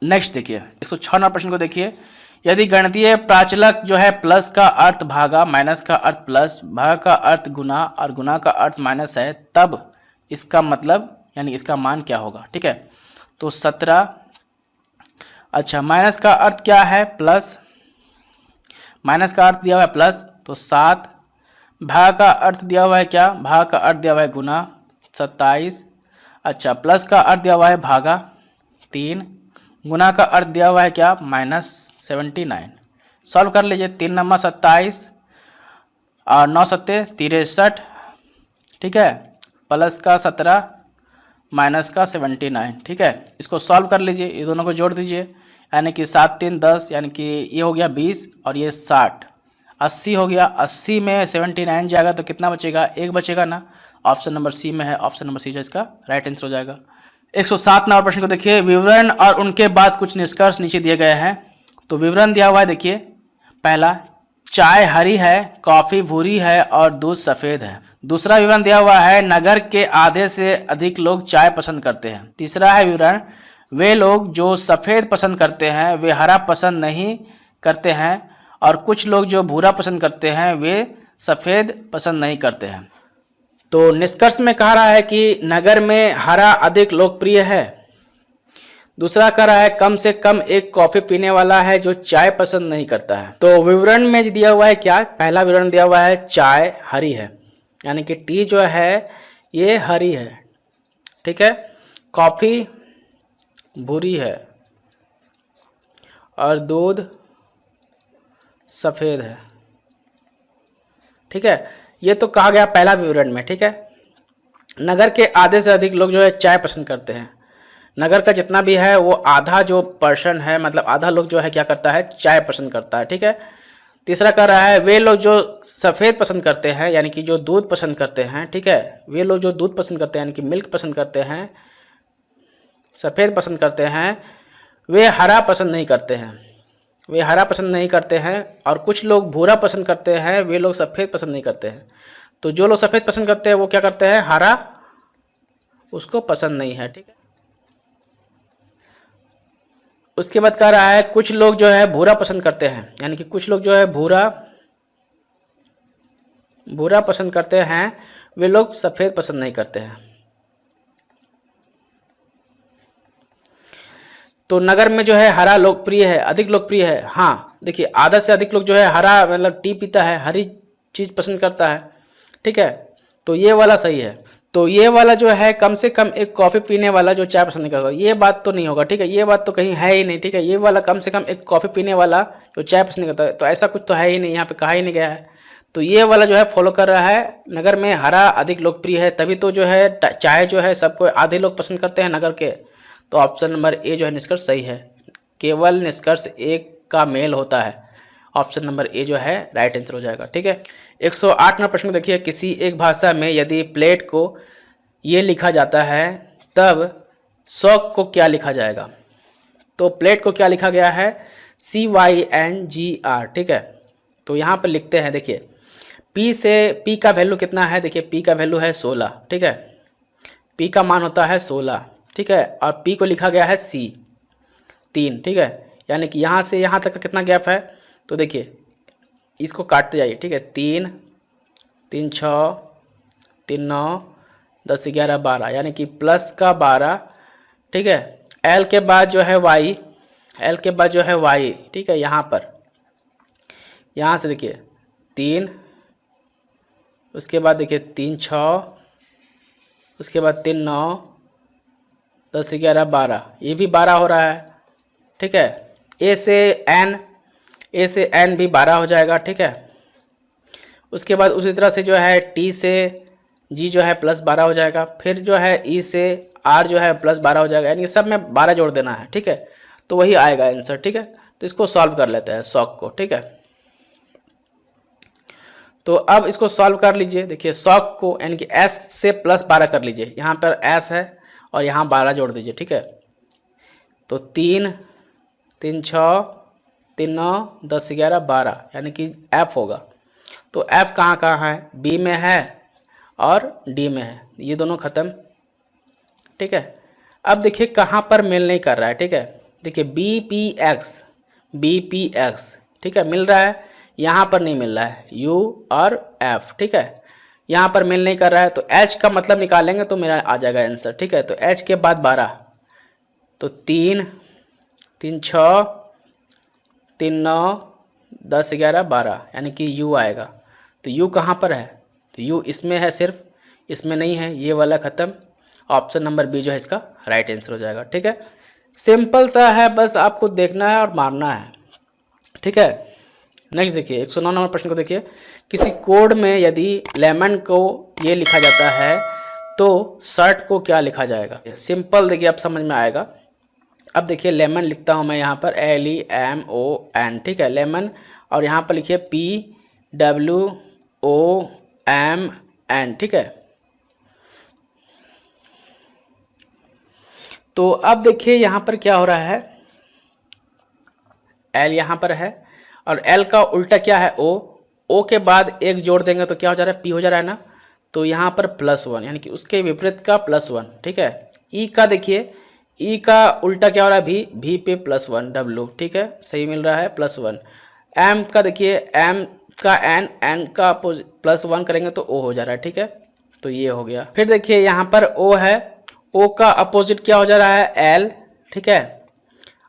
नेक्स्ट देखिए 106 नंबर प्रश्न को देखिए, यदि गणितीय प्राचलक जो है प्लस का अर्थ भागा, माइनस का अर्थ प्लस, भागा का अर्थ गुना और गुना का अर्थ माइनस है, तब इसका मतलब यानी इसका मान क्या होगा, ठीक है। तो 17, अच्छा माइनस का अर्थ क्या है प्लस, माइनस का अर्थ दिया हुआ है प्लस तो 7, भागा का अर्थ दिया हुआ है क्या, भागा का अर्थ दिया हुआ है गुना 27, अच्छा प्लस का अर्थ दिया हुआ है भागा 3, गुना का अर्थ दिया हुआ है क्या -79। सॉल्व कर लीजिए, 3 नंबर 27 और 9 सत्ते 63, ठीक है, प्लस का 17 माइनस का 79, ठीक है। इसको सॉल्व कर लीजिए, ये दोनों को जोड़ दीजिए, यानी कि 7 3 10, यानी कि ये हो गया 20 और ये 60, 80 हो गया। 80 में 79 जाएगा तो कितना बचेगा, 1 बचेगा ना। ऑप्शन नंबर सी में है, ऑप्शन नंबर सी जो इसका राइट आंसर हो जाएगा। 107 नंबर प्रश्न को देखिए, विवरण और उनके बाद कुछ निष्कर्ष नीचे दिए गए हैं। तो विवरण दिया हुआ है, देखिए पहला, चाय हरी है, कॉफ़ी भूरी है और दूध सफ़ेद है। दूसरा विवरण दिया हुआ है, नगर के आधे से अधिक लोग चाय पसंद करते हैं। तीसरा है विवरण, वे लोग जो सफ़ेद पसंद करते हैं वे हरा पसंद नहीं करते हैं, और कुछ लोग जो भूरा पसंद करते हैं वे सफ़ेद पसंद नहीं करते हैं। तो निष्कर्ष में कह रहा है कि नगर में हरा अधिक लोकप्रिय है। दूसरा कह रहा है कम से कम एक कॉफ़ी पीने वाला है जो चाय पसंद नहीं करता है। तो विवरण में दिया हुआ है क्या, पहला विवरण दिया हुआ है चाय हरी है, यानी कि टी जो है ये हरी है, ठीक है, कॉफ़ी भूरी है और दूध सफ़ेद है, ठीक है। ये तो कहा गया पहला विवरण में, ठीक है। नगर के आधे से अधिक लोग जो है चाय पसंद करते हैं। नगर का जितना भी है वो आधा जो पर्सन है, मतलब आधा लोग जो है क्या करता है, चाय पसंद करता है, ठीक है। तीसरा कह रहा है वे लोग जो सफ़ेद पसंद करते हैं, यानी कि जो दूध पसंद करते हैं, ठीक है, वे लोग जो दूध पसंद करते हैं यानी कि मिल्क पसंद करते हैं, सफ़ेद पसंद करते हैं, वे हरा पसंद नहीं करते हैं, वे हरा पसंद नहीं करते हैं। और कुछ लोग भूरा पसंद करते हैं, वे लोग सफ़ेद पसंद नहीं करते हैं। तो जो लोग सफ़ेद पसंद करते हैं वो क्या करते हैं, हरा उसको पसंद नहीं है, ठीक है। उसके बाद कह रहा है कुछ लोग जो है भूरा पसंद करते हैं, यानी कि कुछ लोग जो है भूरा पसंद करते हैं, वे लोग सफ़ेद पसंद नहीं करते हैं। तो नगर में जो है हरा लोकप्रिय है, अधिक लोकप्रिय है। हाँ देखिए, आधा से अधिक लोग जो है हरा मतलब टी पीता है, हरी चीज़ पसंद करता है, ठीक है। तो ये वाला सही है। तो ये वाला जो है कम से कम एक कॉफ़ी पीने वाला जो चाय पसंद नहीं करता, ये बात तो नहीं होगा, ठीक है, ये बात तो कहीं है ही नहीं, ठीक है। ये वाला कम से कम एक कॉफ़ी पीने वाला जो चाय पसंद नहीं करता, तो ऐसा कुछ तो है ही नहीं, यहाँ पे कहा ही नहीं गया है। तो ये वाला जो है फॉलो कर रहा है, नगर में हरा अधिक लोकप्रिय है, तभी तो जो है चाय जो है सबको आधे लोग पसंद करते हैं नगर के। तो ऑप्शन नंबर ए जो है निष्कर्ष सही है, केवल निष्कर्ष एक का मेल होता है। ऑप्शन नंबर ए जो है राइट आंसर हो जाएगा, ठीक है। 108 नंबर प्रश्न देखिए, किसी एक भाषा में यदि प्लेट को ये लिखा जाता है तब शौक को क्या लिखा जाएगा। तो प्लेट को क्या लिखा गया है, CYNGR, ठीक है। तो यहाँ पर लिखते हैं, देखिए पी का वैल्यू कितना है, देखिए पी का वैल्यू है 16, ठीक है, पी का मान होता है 16, ठीक है। और पी को लिखा गया है C3, ठीक है, यानी कि यहाँ से यहाँ तक का कितना गैप है, तो देखिए इसको काटते जाइए, ठीक है, 3 3 6 3 9 10 11 12, यानी कि प्लस का 12, ठीक है। एल के बाद जो है वाई, एल के बाद जो है वाई, ठीक है, यहाँ पर यहाँ से देखिए 3, उसके बाद देखिए 3 6, उसके बाद 3 9 10 11 12, ये भी 12 हो रहा है, ठीक है। ए से एन भी 12 हो जाएगा, ठीक है। उसके बाद उसी तरह से जो है टी से जी जो है +12 हो जाएगा, फिर जो है ई से आर जो है प्लस 12 हो जाएगा, यानी कि सब में 12 जोड़ देना है, ठीक है। तो वही आएगा आंसर, ठीक है। तो इसको सॉल्व कर लेते हैं शॉक को, ठीक है। तो अब इसको सॉल्व कर लीजिए। देखिए शॉक को यानी कि एस से प्लस 12 कर लीजिए, यहाँ पर एस है और यहाँ 12 जोड़ दीजिए, ठीक है। तो 3 3 6 3 9 10 11 12 यानी कि एफ होगा। तो एफ कहाँ कहाँ है, बी में है और डी में है, ये दोनों ख़त्म, ठीक है। अब देखिए कहाँ पर मेल नहीं कर रहा है, ठीक है। देखिए बी पी एक्स, ठीक है, मिल रहा है, यहाँ पर नहीं मिल रहा है, यू और एफ, ठीक है, यहाँ पर मेल नहीं कर रहा है। तो एच का मतलब निकालेंगे तो मेरा आ जाएगा आंसर, ठीक है। तो एच के बाद 12, तो 3 3 6 3 9 10 11 12 यानी कि यू आएगा। तो यू कहाँ पर है, तो यू इसमें है, सिर्फ इसमें नहीं है, ये वाला ख़त्म। ऑप्शन नंबर बी जो है इसका राइट आंसर हो जाएगा, ठीक है। सिंपल सा है, बस आपको देखना है और मारना है, ठीक है। नेक्स्ट देखिए 109 नंबर प्रश्न को देखिए। किसी कोड में यदि लेमन को ये लिखा जाता है तो शर्ट को क्या लिखा जाएगा। सिंपल देखिए अब समझ में आएगा। अब देखिए लेमन लिखता हूँ मैं यहाँ पर LEMON, ठीक है, लेमन, और यहाँ पर लिखिए PWOMN, ठीक है। तो अब देखिए यहाँ पर क्या हो रहा है, एल यहाँ पर है और एल का उल्टा क्या है, ओ के बाद एक जोड़ देंगे तो क्या हो जा रहा है, पी हो जा रहा है ना। तो यहाँ पर +1 यानी कि उसके विपरीत का +1, ठीक है। ई का देखिए, ई का उल्टा क्या हो रहा है, भी पे +1 W, ठीक है, सही मिल रहा है +1। एम का देखिए, एम का एन का +1 करेंगे तो ओ हो जा रहा है, ठीक है। तो ये हो गया। फिर देखिए यहाँ पर ओ है, ओ का अपोजिट क्या हो जा रहा है, एल, ठीक है,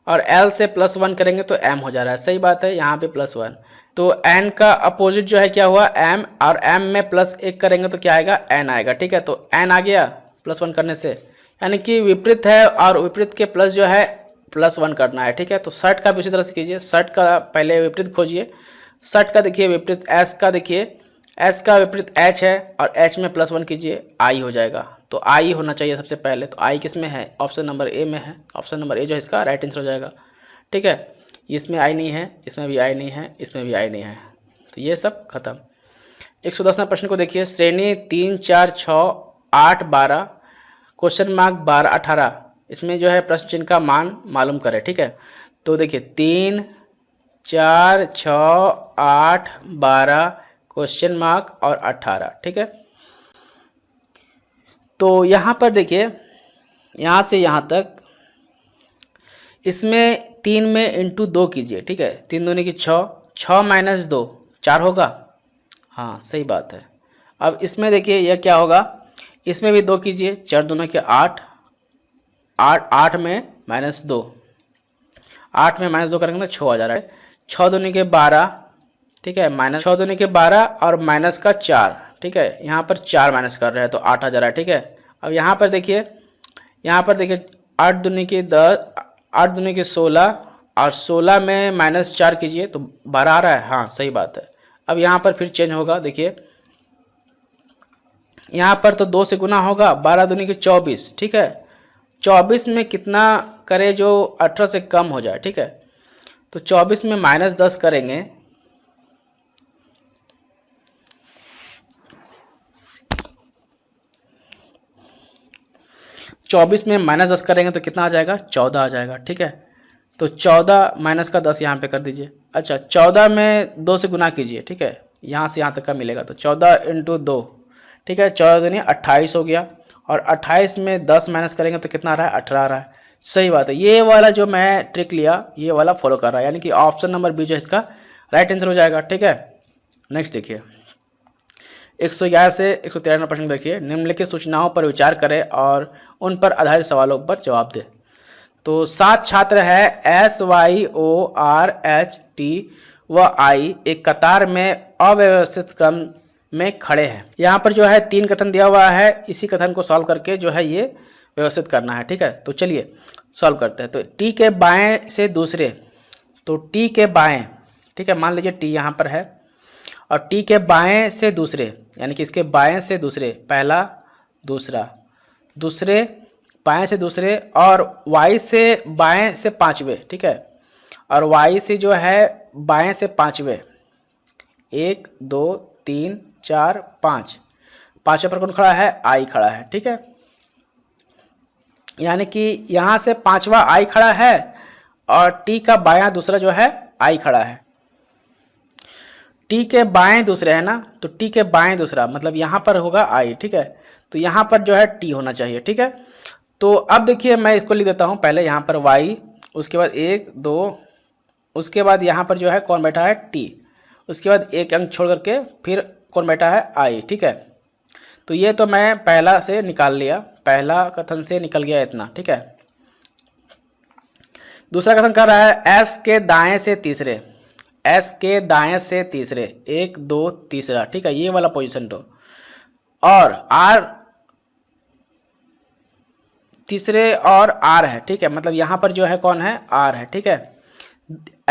और एल से +1 करेंगे तो एम हो जा रहा है, सही बात है, यहाँ पे +1। तो एन का अपोजिट जो है क्या हुआ, एम, और एम में +1 करेंगे तो क्या आएगा, एन आएगा, ठीक है। तो एन आ गया +1 करने से, यानी कि विपरीत है और विपरीत के प्लस जो है +1 करना है, ठीक है। तो शर्ट का भी उसी तरह से कीजिए, शर्ट का पहले विपरीत खोजिए। शर्ट का देखिए विपरीत एस का, देखिए एस का विपरीत एच है और एच में +1 कीजिए, आई हो जाएगा। तो आई होना चाहिए सबसे पहले, तो आई किस में है, ऑप्शन नंबर ए में है। ऑप्शन नंबर ए जो है इसका राइट आंसर हो जाएगा, ठीक है। इसमें आई नहीं है, इसमें भी आई नहीं है, इसमें भी आई नहीं है, तो ये सब खत्म। 110वें प्रश्न को देखिए। श्रेणी 3 4 6 8 12 क्वेश्चन मार्क 12 18, इसमें जो है प्रश्न चिन्ह का मान मालूम करें, ठीक है। तो देखिए 3 4 6 8 12 क्वेश्चन मार्क और 18, ठीक है। तो यहाँ पर देखिए, यहाँ से यहाँ तक इसमें 3 में इंटू 2 कीजिए, ठीक है। 3 दूनी की 6, 6 - 2 4 होगा, हाँ सही बात है। अब इसमें देखिए यह क्या होगा, इसमें भी 2 कीजिए, 4 दूनी के 8, 8 में -2, 8 में -2 करेंगे तो 6 आ जा रहा है। 6 दूनी के 12, ठीक है, -6 दूनी के 12 और माइनस का 4, ठीक है, यहाँ पर 4 माइनस कर रहे हैं तो 8 आ जा रहा है, ठीक है। अब यहाँ पर देखिए 8 दूनी के 10, 8 दूनी के 16 और 16 में -4 कीजिए तो 12 आ रहा है, हाँ सही बात है। अब यहाँ पर फिर चेंज होगा, देखिए यहाँ पर तो 2 से गुना होगा, 12 दूनी के 24, ठीक है। 24 में कितना करे जो 18 से कम हो जाए, ठीक है। तो 24 में -10 करेंगे, -24 में -10 करेंगे तो कितना आ जाएगा, 14 आ जाएगा, ठीक है। तो 14 माइनस का 10 यहाँ पे कर दीजिए। अच्छा 14 में 2 से गुना कीजिए, ठीक है, यहाँ से यहाँ तक का मिलेगा। तो 14 × 2, ठीक है, 14 दूनी 28 हो गया, और 28 में 10 माइनस करेंगे तो कितना आ रहा है, 18 आ रहा है, सही बात है। ये वाला जो मैं ट्रिक लिया ये वाला फॉलो कर रहा है, यानी कि ऑप्शन नंबर बी जो है इसका राइट आंसर हो जाएगा, ठीक है। नेक्स्ट देखिए 111 से 113 प्रश्न देखिए। निम्नलिखित सूचनाओं पर विचार करें और उन पर आधारित सवालों पर जवाब दें। तो 7 छात्र है SYORHT व I एक कतार में अव्यवस्थित क्रम में खड़े हैं। यहाँ पर जो है 3 कथन दिया हुआ है, इसी कथन को सॉल्व करके जो है ये व्यवस्थित करना है, ठीक है। तो चलिए सॉल्व करते हैं। तो टी के बाएं से दूसरे, तो टी के बाएं, ठीक है, मान लीजिए टी यहाँ पर है और टी के बाएं से दूसरे, यानी कि इसके बाएं से दूसरे, पहला दूसरा, दूसरे बाएं से दूसरे, और y से बाएं से पांचवें, ठीक है, और y से जो है बाएं से पांचवें, 1 2 3 4 5, पांचवें पर कौन खड़ा है? i खड़ा है, ठीक है। यानी कि यहाँ से पांचवा i खड़ा है और t का बायां दूसरा जो है i खड़ा है। t के बाएं दूसरे है ना, तो t के बाएं दूसरा मतलब यहाँ पर होगा i, ठीक है। तो यहाँ पर जो है t होना चाहिए, ठीक है। तो अब देखिए मैं इसको लिख देता हूँ, पहले यहाँ पर y, उसके बाद 1 2, उसके बाद यहाँ पर जो है कौन बैठा है? t, उसके बाद एक अंक छोड़ करके फिर कौन बैठा है? i, ठीक है। तो ये तो मैं पहला से निकाल लिया, पहला कथन से निकल गया इतना, ठीक है। दूसरा कथन कर रहा है s के दाएं से तीसरे, s के दाएं से तीसरे, 1 2 तीसरा, ठीक है, ये वाला पोजीशन तो, और r तीसरे और r है, ठीक है, मतलब यहाँ पर जो है कौन है? r है, ठीक है।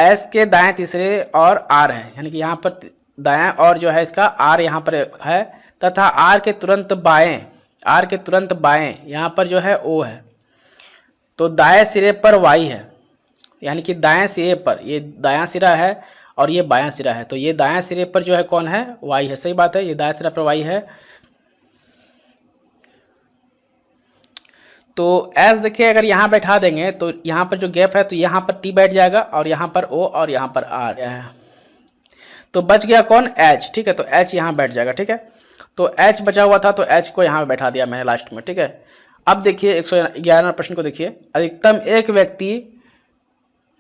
s के दाएं तीसरे और r है, यानी कि यहाँ पर दायां और जो है इसका r यहाँ पर है, तथा r के तुरंत बाएं, r के तुरंत बाएं यहाँ पर जो है o है। तो दाएं सिरे पर y है, यानी कि दाएं सिरे पर, ये दायां सिरा है और ये बायां सिरा है, तो ये दायां सिरे पर जो है कौन है? y है, सही बात है, ये दायां सिरा पर y है। तो एस देखिए अगर यहाँ बैठा देंगे तो यहाँ पर जो गैप है तो यहाँ पर टी बैठ जाएगा और यहाँ पर ओ और यहाँ पर आर है, तो बच गया कौन? एच, ठीक है। तो एच यहाँ बैठ जाएगा, ठीक है। तो एच बचा हुआ था तो एच को यहाँ बैठा दिया मैंने लास्ट में, ठीक है। अब देखिए 111 प्रश्न को देखिए, अधिकतम एक व्यक्ति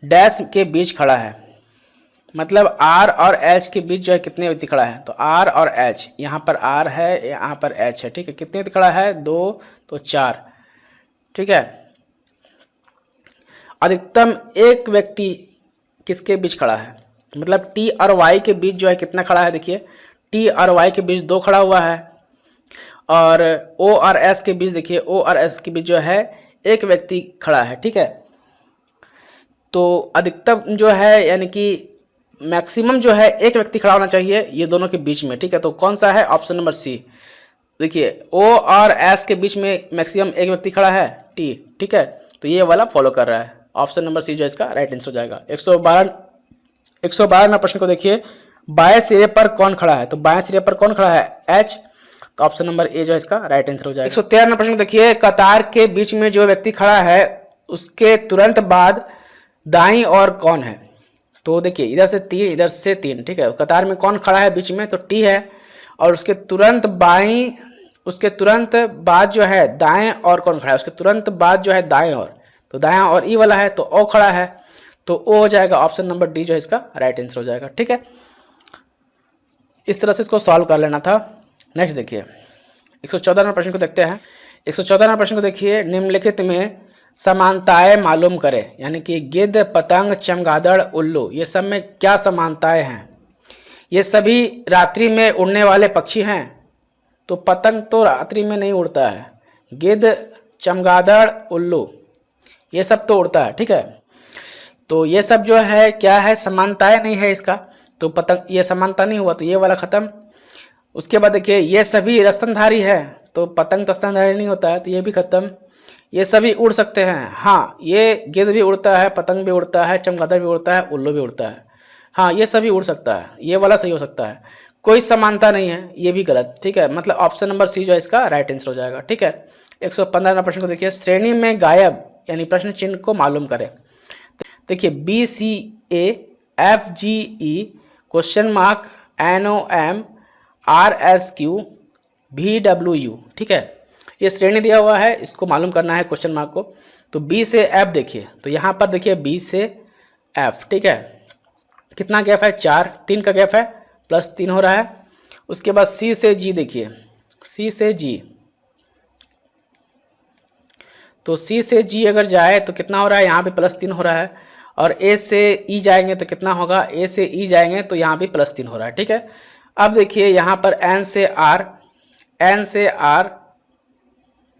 डैश के बीच खड़ा है, मतलब आर और एच के बीच जो है कितने व्यक्ति खड़ा है? तो आर और एच, यहाँ पर आर है, यहाँ पर एच है, ठीक है। कितने व्यक्ति खड़ा है? 2, तो 4, ठीक है। अधिकतम एक व्यक्ति किसके बीच खड़ा है? मतलब टी और वाई के बीच जो है कितना खड़ा है? देखिए टी और वाई के बीच 2 खड़ा हुआ है, और ओ और एस के बीच देखिए, ओ और एस के बीच जो है एक व्यक्ति खड़ा है, ठीक है। तो अधिकतम जो है यानी कि मैक्सिमम जो है एक व्यक्ति खड़ा होना चाहिए ये दोनों के बीच में, ठीक है। तो कौन सा है? Option number C. देखिए ओ और एस के बीच में मैक्सिमम एक व्यक्ति खड़ा है, टी, ठीक है। तो ये वाला फॉलो कर रहा है, ऑप्शन नंबर सी जो इसका राइट आंसर हो जाएगा। 112 प्रश्न को देखिए, बाएं सिरे पर कौन खड़ा है? तो बाएं सिरे पर कौन खड़ा है? एच, तो ऑप्शन नंबर ए जो है इसका राइट आंसर हो जाएगा। 113 प्रश्न को देखिए, कतार के बीच में जो व्यक्ति खड़ा है उसके तुरंत बाद दाईं ओर कौन है? तो देखिए इधर से 3, इधर से 3, ठीक है। कतार में कौन खड़ा है बीच में? तो टी है, और उसके तुरंत बाईं, उसके तुरंत बाद जो है दाएं और कौन खड़ा है? उसके तुरंत बाद जो है दाएं और, तो दायां और ई वाला है तो ओ खड़ा है, तो ओ हो जाएगा, ऑप्शन नंबर डी जो है इसका राइट आंसर हो जाएगा, ठीक है। इस तरह से इसको सॉल्व कर लेना था। नेक्स्ट देखिए 114 प्रश्न को देखते हैं। 114 प्रश्न को देखिए, निम्नलिखित में समानताएं मालूम करें, यानी कि गिद्ध, पतंग, चमगादड़, उल्लू, ये सब में क्या समानताएं हैं? ये सभी रात्रि में उड़ने वाले पक्षी हैं, तो पतंग तो रात्रि में नहीं उड़ता है, गिद्ध, चमगादड़, उल्लू ये सब तो उड़ता है, ठीक है। तो ये सब जो है क्या है? समानताएं नहीं है इसका, तो पतंग ये समानता नहीं हुआ, तो ये वाला खत्म। उसके बाद देखिए ये सभी स्तनधारी है, तो पतंग तो स्तनधारी नहीं होता है, तो ये भी खत्म। ये सभी उड़ सकते हैं, हाँ ये गिद्ध भी उड़ता है, पतंग भी उड़ता है, चमगादड़ भी उड़ता है, उल्लू भी उड़ता है, हाँ ये सभी उड़ सकता है, ये वाला सही हो सकता है। कोई समानता नहीं है, ये भी गलत, ठीक है। मतलब ऑप्शन नंबर सी जो है इसका राइट आंसर हो जाएगा, ठीक है। 115 प्रश्न को देखिए, श्रेणी में गायब यानी प्रश्न चिन्ह को मालूम करें। देखिए BCA FGE question mark NOM RSQ VWU, ठीक है। ये श्रेणी दिया हुआ है, इसको मालूम करना है क्वेश्चन मार्क को। तो B से F देखिए, तो यहाँ पर देखिए B से F, ठीक है। कितना गैप है? 4, 3 का गैप है, +3 हो रहा है। उसके बाद C से G देखिए, C से G, तो C से G अगर जाए तो कितना हो रहा है? यहाँ भी +3 हो रहा है। और A से E जाएंगे तो कितना होगा? A से E जाएंगे तो यहाँ भी +3 हो रहा है, ठीक है। अब देखिए यहाँ पर N से R, N से R,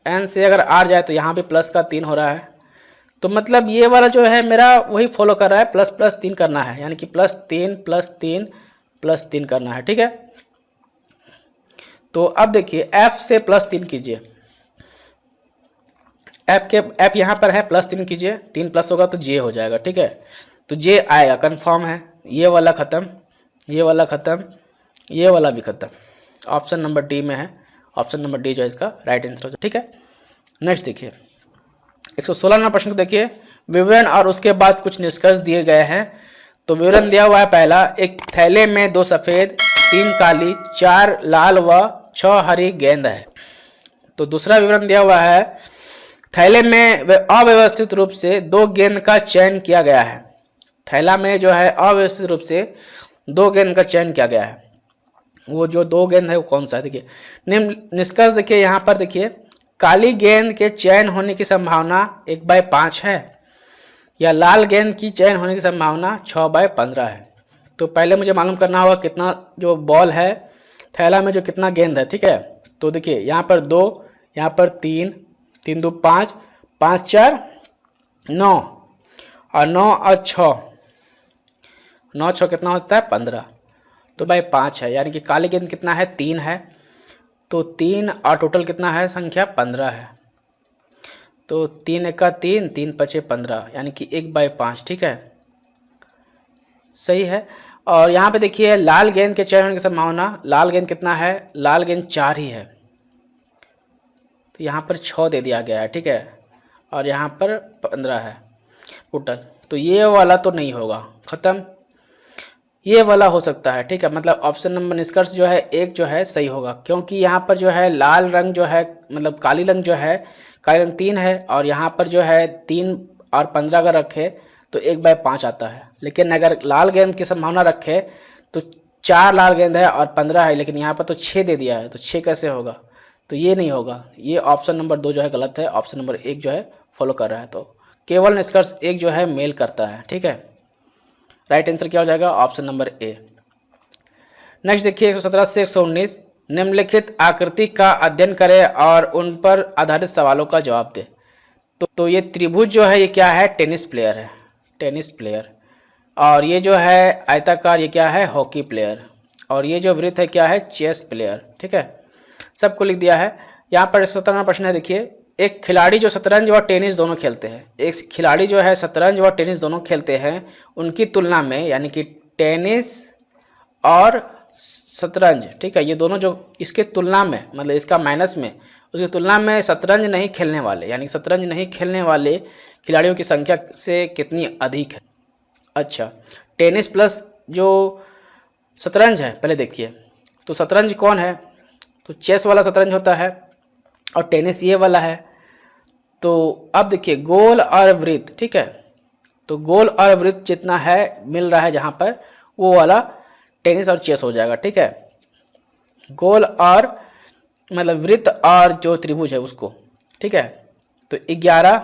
N से अगर R जाए तो यहाँ भी +3 हो रहा है। तो मतलब ये वाला जो है मेरा वही फॉलो कर रहा है, ++3 करना है, यानी कि +3 +3 +3 करना है, ठीक है। तो अब देखिए F से +3 कीजिए, एफ यहाँ पर है, +3 कीजिए, 3 प्लस होगा तो जे हो जाएगा, ठीक है। तो जे आएगा, कंफर्म है। ये वाला ख़त्म, ये वाला ख़त्म, ये वाला भी ख़त्म। ऑप्शन नंबर डी में है, ऑप्शन नंबर डी जो है इसका राइट आंसर हो, ठीक है। नेक्स्ट देखिए 116 नंबर प्रश्न को देखिए, विवरण और उसके बाद कुछ निष्कर्ष दिए गए हैं। तो विवरण दिया हुआ है, पहला, एक थैले में 2 सफ़ेद, 3 काली, 4 लाल व 6 हरी गेंद है। तो दूसरा विवरण दिया हुआ है, थैले में अव्यवस्थित रूप से 2 गेंद का चयन किया गया है। थैला में जो है अव्यवस्थित रूप से 2 गेंद का चयन किया गया है। वो जो 2 गेंद है वो कौन सा है, देखिए निम्न निष्कर्ष देखिए यहाँ पर देखिए, काली गेंद के चयन होने की संभावना 1/5 है या लाल गेंद की चयन होने की संभावना 6/15 है। तो पहले मुझे मालूम करना होगा कितना जो बॉल है थैला में, जो कितना गेंद है, ठीक है। तो देखिए यहाँ पर 2, यहाँ पर 3, 3 2 5, 5 4 9 और 9 और 6, 9 6 कितना होता है 15। तो भाई 5 है, यानी कि काली गेंद कितना है 3 है, तो 3 और टोटल कितना है संख्या 15 है। तो 3 1 3, 3 5 15, यानी कि 1/5, ठीक है, सही है। और यहाँ पे देखिए लाल गेंद के चयन होने की संभावना, लाल गेंद कितना है, लाल गेंद 4 ही है, तो यहाँ पर 6 दे दिया गया है, ठीक है, और यहाँ पर 15 है टोटल। तो ये वाला तो नहीं होगा, ख़त्म। ये वाला हो सकता है, ठीक है, मतलब ऑप्शन नंबर निष्कर्ष जो है 1 जो है सही होगा, क्योंकि यहाँ पर जो है लाल रंग जो है, मतलब काली रंग जो है, काली रंग 3 है, और यहाँ पर जो है 3 और 15 अगर रखे तो 1/5 आता है। लेकिन अगर लाल गेंद की संभावना रखे तो 4 लाल गेंद है और 15 है, लेकिन यहाँ पर तो 6 दे दिया है, तो 6 कैसे होगा, तो ये नहीं होगा। ये ऑप्शन नंबर 2 जो है गलत है, ऑप्शन नंबर 1 जो है फॉलो कर रहा है। तो केवल निष्कर्ष 1 जो है मेल करता है, ठीक है। राइट आंसर क्या हो जाएगा, ऑप्शन नंबर ए। नेक्स्ट देखिए 117 से 119, निम्नलिखित आकृति का अध्ययन करें और उन पर आधारित सवालों का जवाब दें। तो ये त्रिभुज जो है ये क्या है, टेनिस प्लेयर है, टेनिस प्लेयर। और ये जो है आयताकार ये क्या है, हॉकी प्लेयर। और ये जो वृत्त है क्या है, चेस प्लेयर, ठीक है, सबको लिख दिया है। यहाँ पर 17वां प्रश्न है, देखिए एक खिलाड़ी जो शतरंज व टेनिस दोनों खेलते हैं, एक खिलाड़ी जो है शतरंज व टेनिस दोनों खेलते हैं, उनकी तुलना में, यानी कि टेनिस और शतरंज, ठीक है, ये दोनों जो इसके तुलना में, मतलब इसका माइनस में, उसकी तुलना में शतरंज नहीं खेलने वाले, यानी शतरंज नहीं खेलने वाले खिलाड़ियों की संख्या से कितनी अधिक है। अच्छा, टेनिस प्लस जो शतरंज है, पहले देखिए तो शतरंज कौन है, तो चेस वाला शतरंज होता है, और टेनिस ये वाला है। तो अब देखिए गोल और वृत्त, ठीक है, तो गोल और वृत्त जितना है मिल रहा है जहाँ पर, वो वाला टेनिस और चेस हो जाएगा, ठीक है। गोल और मतलब वृत्त और जो त्रिभुज है उसको, ठीक है। तो 11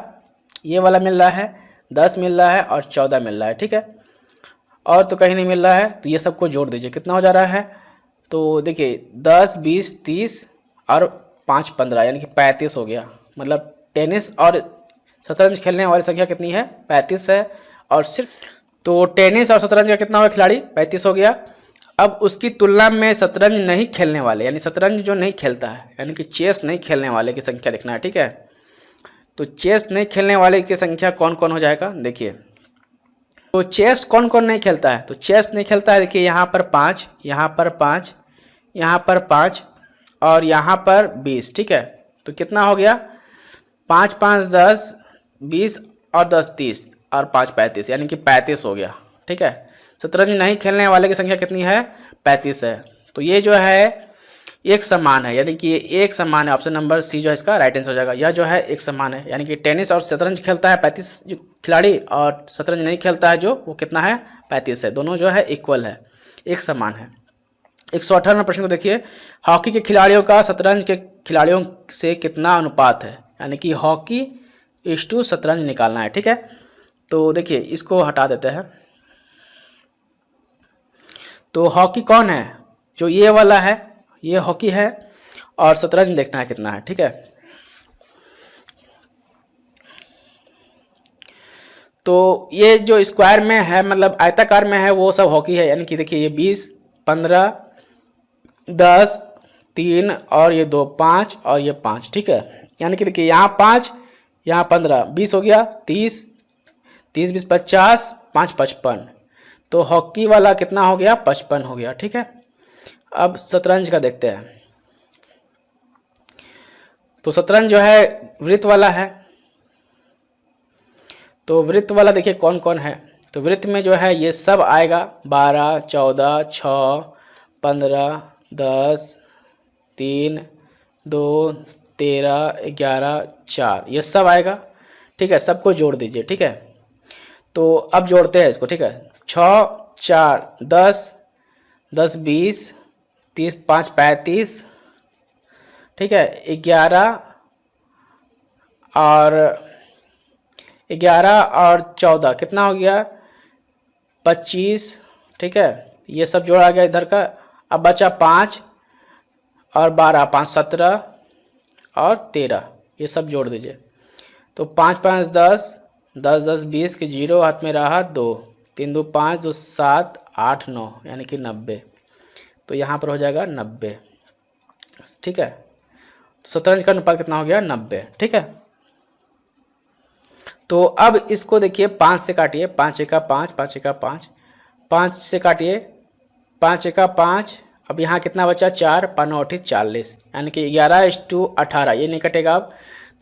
ये वाला मिल रहा है, 10 मिल रहा है और 14 मिल रहा है, ठीक है, और तो कहीं नहीं मिल रहा है। तो ये सबको जोड़ दीजिए, कितना हो जा रहा है, तो देखिए 10 20 30 और 5 15, यानी कि 35 हो गया। मतलब टेनिस और शतरंज खेलने वाली संख्या कितनी है, 35 है। और सिर्फ तो टेनिस और शतरंज का कितना हुआ खिलाड़ी, 35 हो गया। अब उसकी तुलना में शतरंज नहीं खेलने वाले, यानी शतरंज जो नहीं खेलता है, यानी कि चेस नहीं खेलने वाले की संख्या देखना है, ठीक है। तो चेस नहीं खेलने वाले की संख्या कौन कौन हो जाएगा, देखिए तो चेस कौन कौन नहीं खेलता है, तो चेस नहीं खेलता है, देखिए यहाँ पर 5, यहाँ पर 5, यहाँ पर 5 और यहाँ पर 20, ठीक है। तो कितना हो गया, 5 5 10 20 और 10 30 और 5 35, यानी कि 35 हो गया, ठीक है। शतरंज नहीं खेलने वाले की संख्या कितनी है, 35 है। तो ये जो है एक समान है, यानी कि ये एक समान है, ऑप्शन नंबर सी जो है इसका राइट आंसर हो जाएगा। यह जो है एक समान है, यानी कि टेनिस और शतरंज खेलता है 35 जो खिलाड़ी, और शतरंज नहीं खेलता है जो, वो कितना है 35 है। दोनों जो है इक्वल है, एक समान है। 118 प्रश्न को देखिए, हॉकी के खिलाड़ियों का शतरंज के खिलाड़ियों से कितना अनुपात है, यानी कि हॉकी इस टू शतरंज निकालना है, ठीक है। तो देखिए इसको हटा देते हैं। तो हॉकी कौन है, जो ये वाला है, ये हॉकी है, और शतरंज देखना है कितना है, ठीक है। तो ये जो स्क्वायर में है, मतलब आयताकार में है, वो सब हॉकी है, यानी कि देखिए ये 20 15 10 3 और ये 2 5 और ये 5, ठीक है। यानी कि देखिए यहाँ 5 यहाँ 15, 20 हो गया, 30, 30 20 50, 5 55। तो हॉकी वाला कितना हो गया? 55 हो गया। ठीक है, अब शतरंज का देखते हैं। तो शतरंज जो है वृत्त वाला है। तो वृत्त वाला देखिए कौन कौन है। तो वृत्त में जो है ये सब आएगा, 12, 14, 6, 15, 10, 3, 2, 13, 11, 4, ये सब आएगा। ठीक है, सबको जोड़ दीजिए। ठीक है, तो अब जोड़ते हैं इसको। ठीक है, 6, 4, 10, 10 20, 30 5 35। ठीक है, 11 और 14 कितना हो गया? 25। ठीक है, ये सब जोड़ा गया इधर का। अब बचा 5 और 12, 5 17 और 13, ये सब जोड़ दीजिए। तो 5 5 10, 10 10 20 के 0 हाथ में रहा 2, 3 2 5, 2 7 8 9, यानी कि 90। तो यहाँ पर हो जाएगा 90। ठीक है, शतरंज का अनुपात कितना हो गया? 90। ठीक है, तो अब इसको देखिए 5 से काटिए, 5 एका 5, 5 एका 5, 5 से काटिए, 5 एका 5। अब यहाँ कितना बचा? 4, 5 9 40, यानी कि 11:18, ये नहीं कटेगा अब।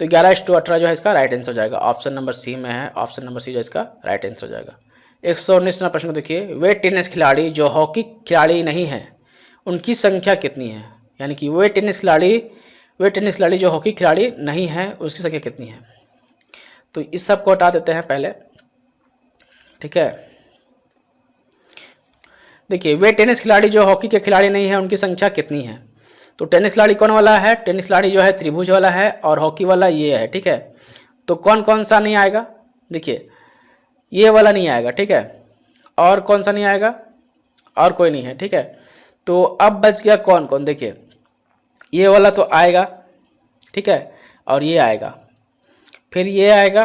तो 11:18 जो है इसका राइट आंसर हो जाएगा। ऑप्शन नंबर सी में है, ऑप्शन नंबर सी जो इसका राइट आंसर हो जाएगा। 119 नंबर प्रश्न को देखिए, वे टेनिस खिलाड़ी जो हॉकी खिलाड़ी नहीं है उनकी संख्या कितनी है? यानी कि वे टेनिस खिलाड़ी जो हॉकी खिलाड़ी नहीं है उसकी संख्या कितनी है? तो इस सब को हटा देते हैं पहले। ठीक है, देखिए वे टेनिस खिलाड़ी जो हॉकी के खिलाड़ी नहीं है उनकी संख्या कितनी है? तो टेनिस खिलाड़ी कौन वाला है? टेनिस खिलाड़ी जो है त्रिभुज वाला है, और हॉकी वाला ये है। ठीक है, तो कौन कौन सा नहीं आएगा? देखिए ये वाला नहीं आएगा। ठीक है, और कौन सा नहीं आएगा? और कोई नहीं है। ठीक है, तो अब बच गया कौन कौन? देखिए ये वाला तो आएगा। ठीक है, और ये आएगा, फिर ये आएगा,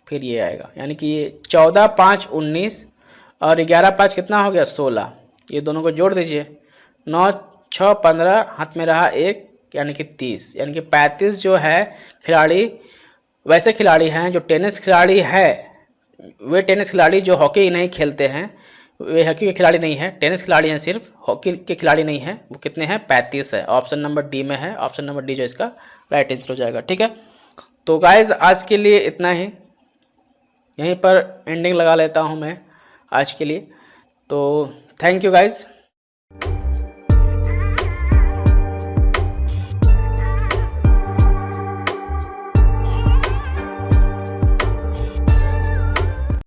फिर ये आएगा, यानी कि ये 14 5 19 और 11 5 कितना हो गया? 16। ये दोनों को जोड़ दीजिए, 9 6 15, हाथ में रहा 1, यानी कि 30, यानी कि 35 जो है खिलाड़ी वैसे खिलाड़ी हैं जो टेनिस खिलाड़ी है। वे टेनिस खिलाड़ी जो हॉकी नहीं खेलते हैं, वे हॉकी के खिलाड़ी नहीं है, टेनिस खिलाड़ी हैं, सिर्फ हॉकी के खिलाड़ी नहीं हैं। वो कितने हैं? 35 है। ऑप्शन नंबर डी में है, ऑप्शन नंबर डी जो इसका राइट आंसर हो जाएगा। ठीक है, तो गाइज आज के लिए इतना ही, यहीं पर एंडिंग लगा लेता हूं मैं आज के लिए। तो थैंक यू गाइज।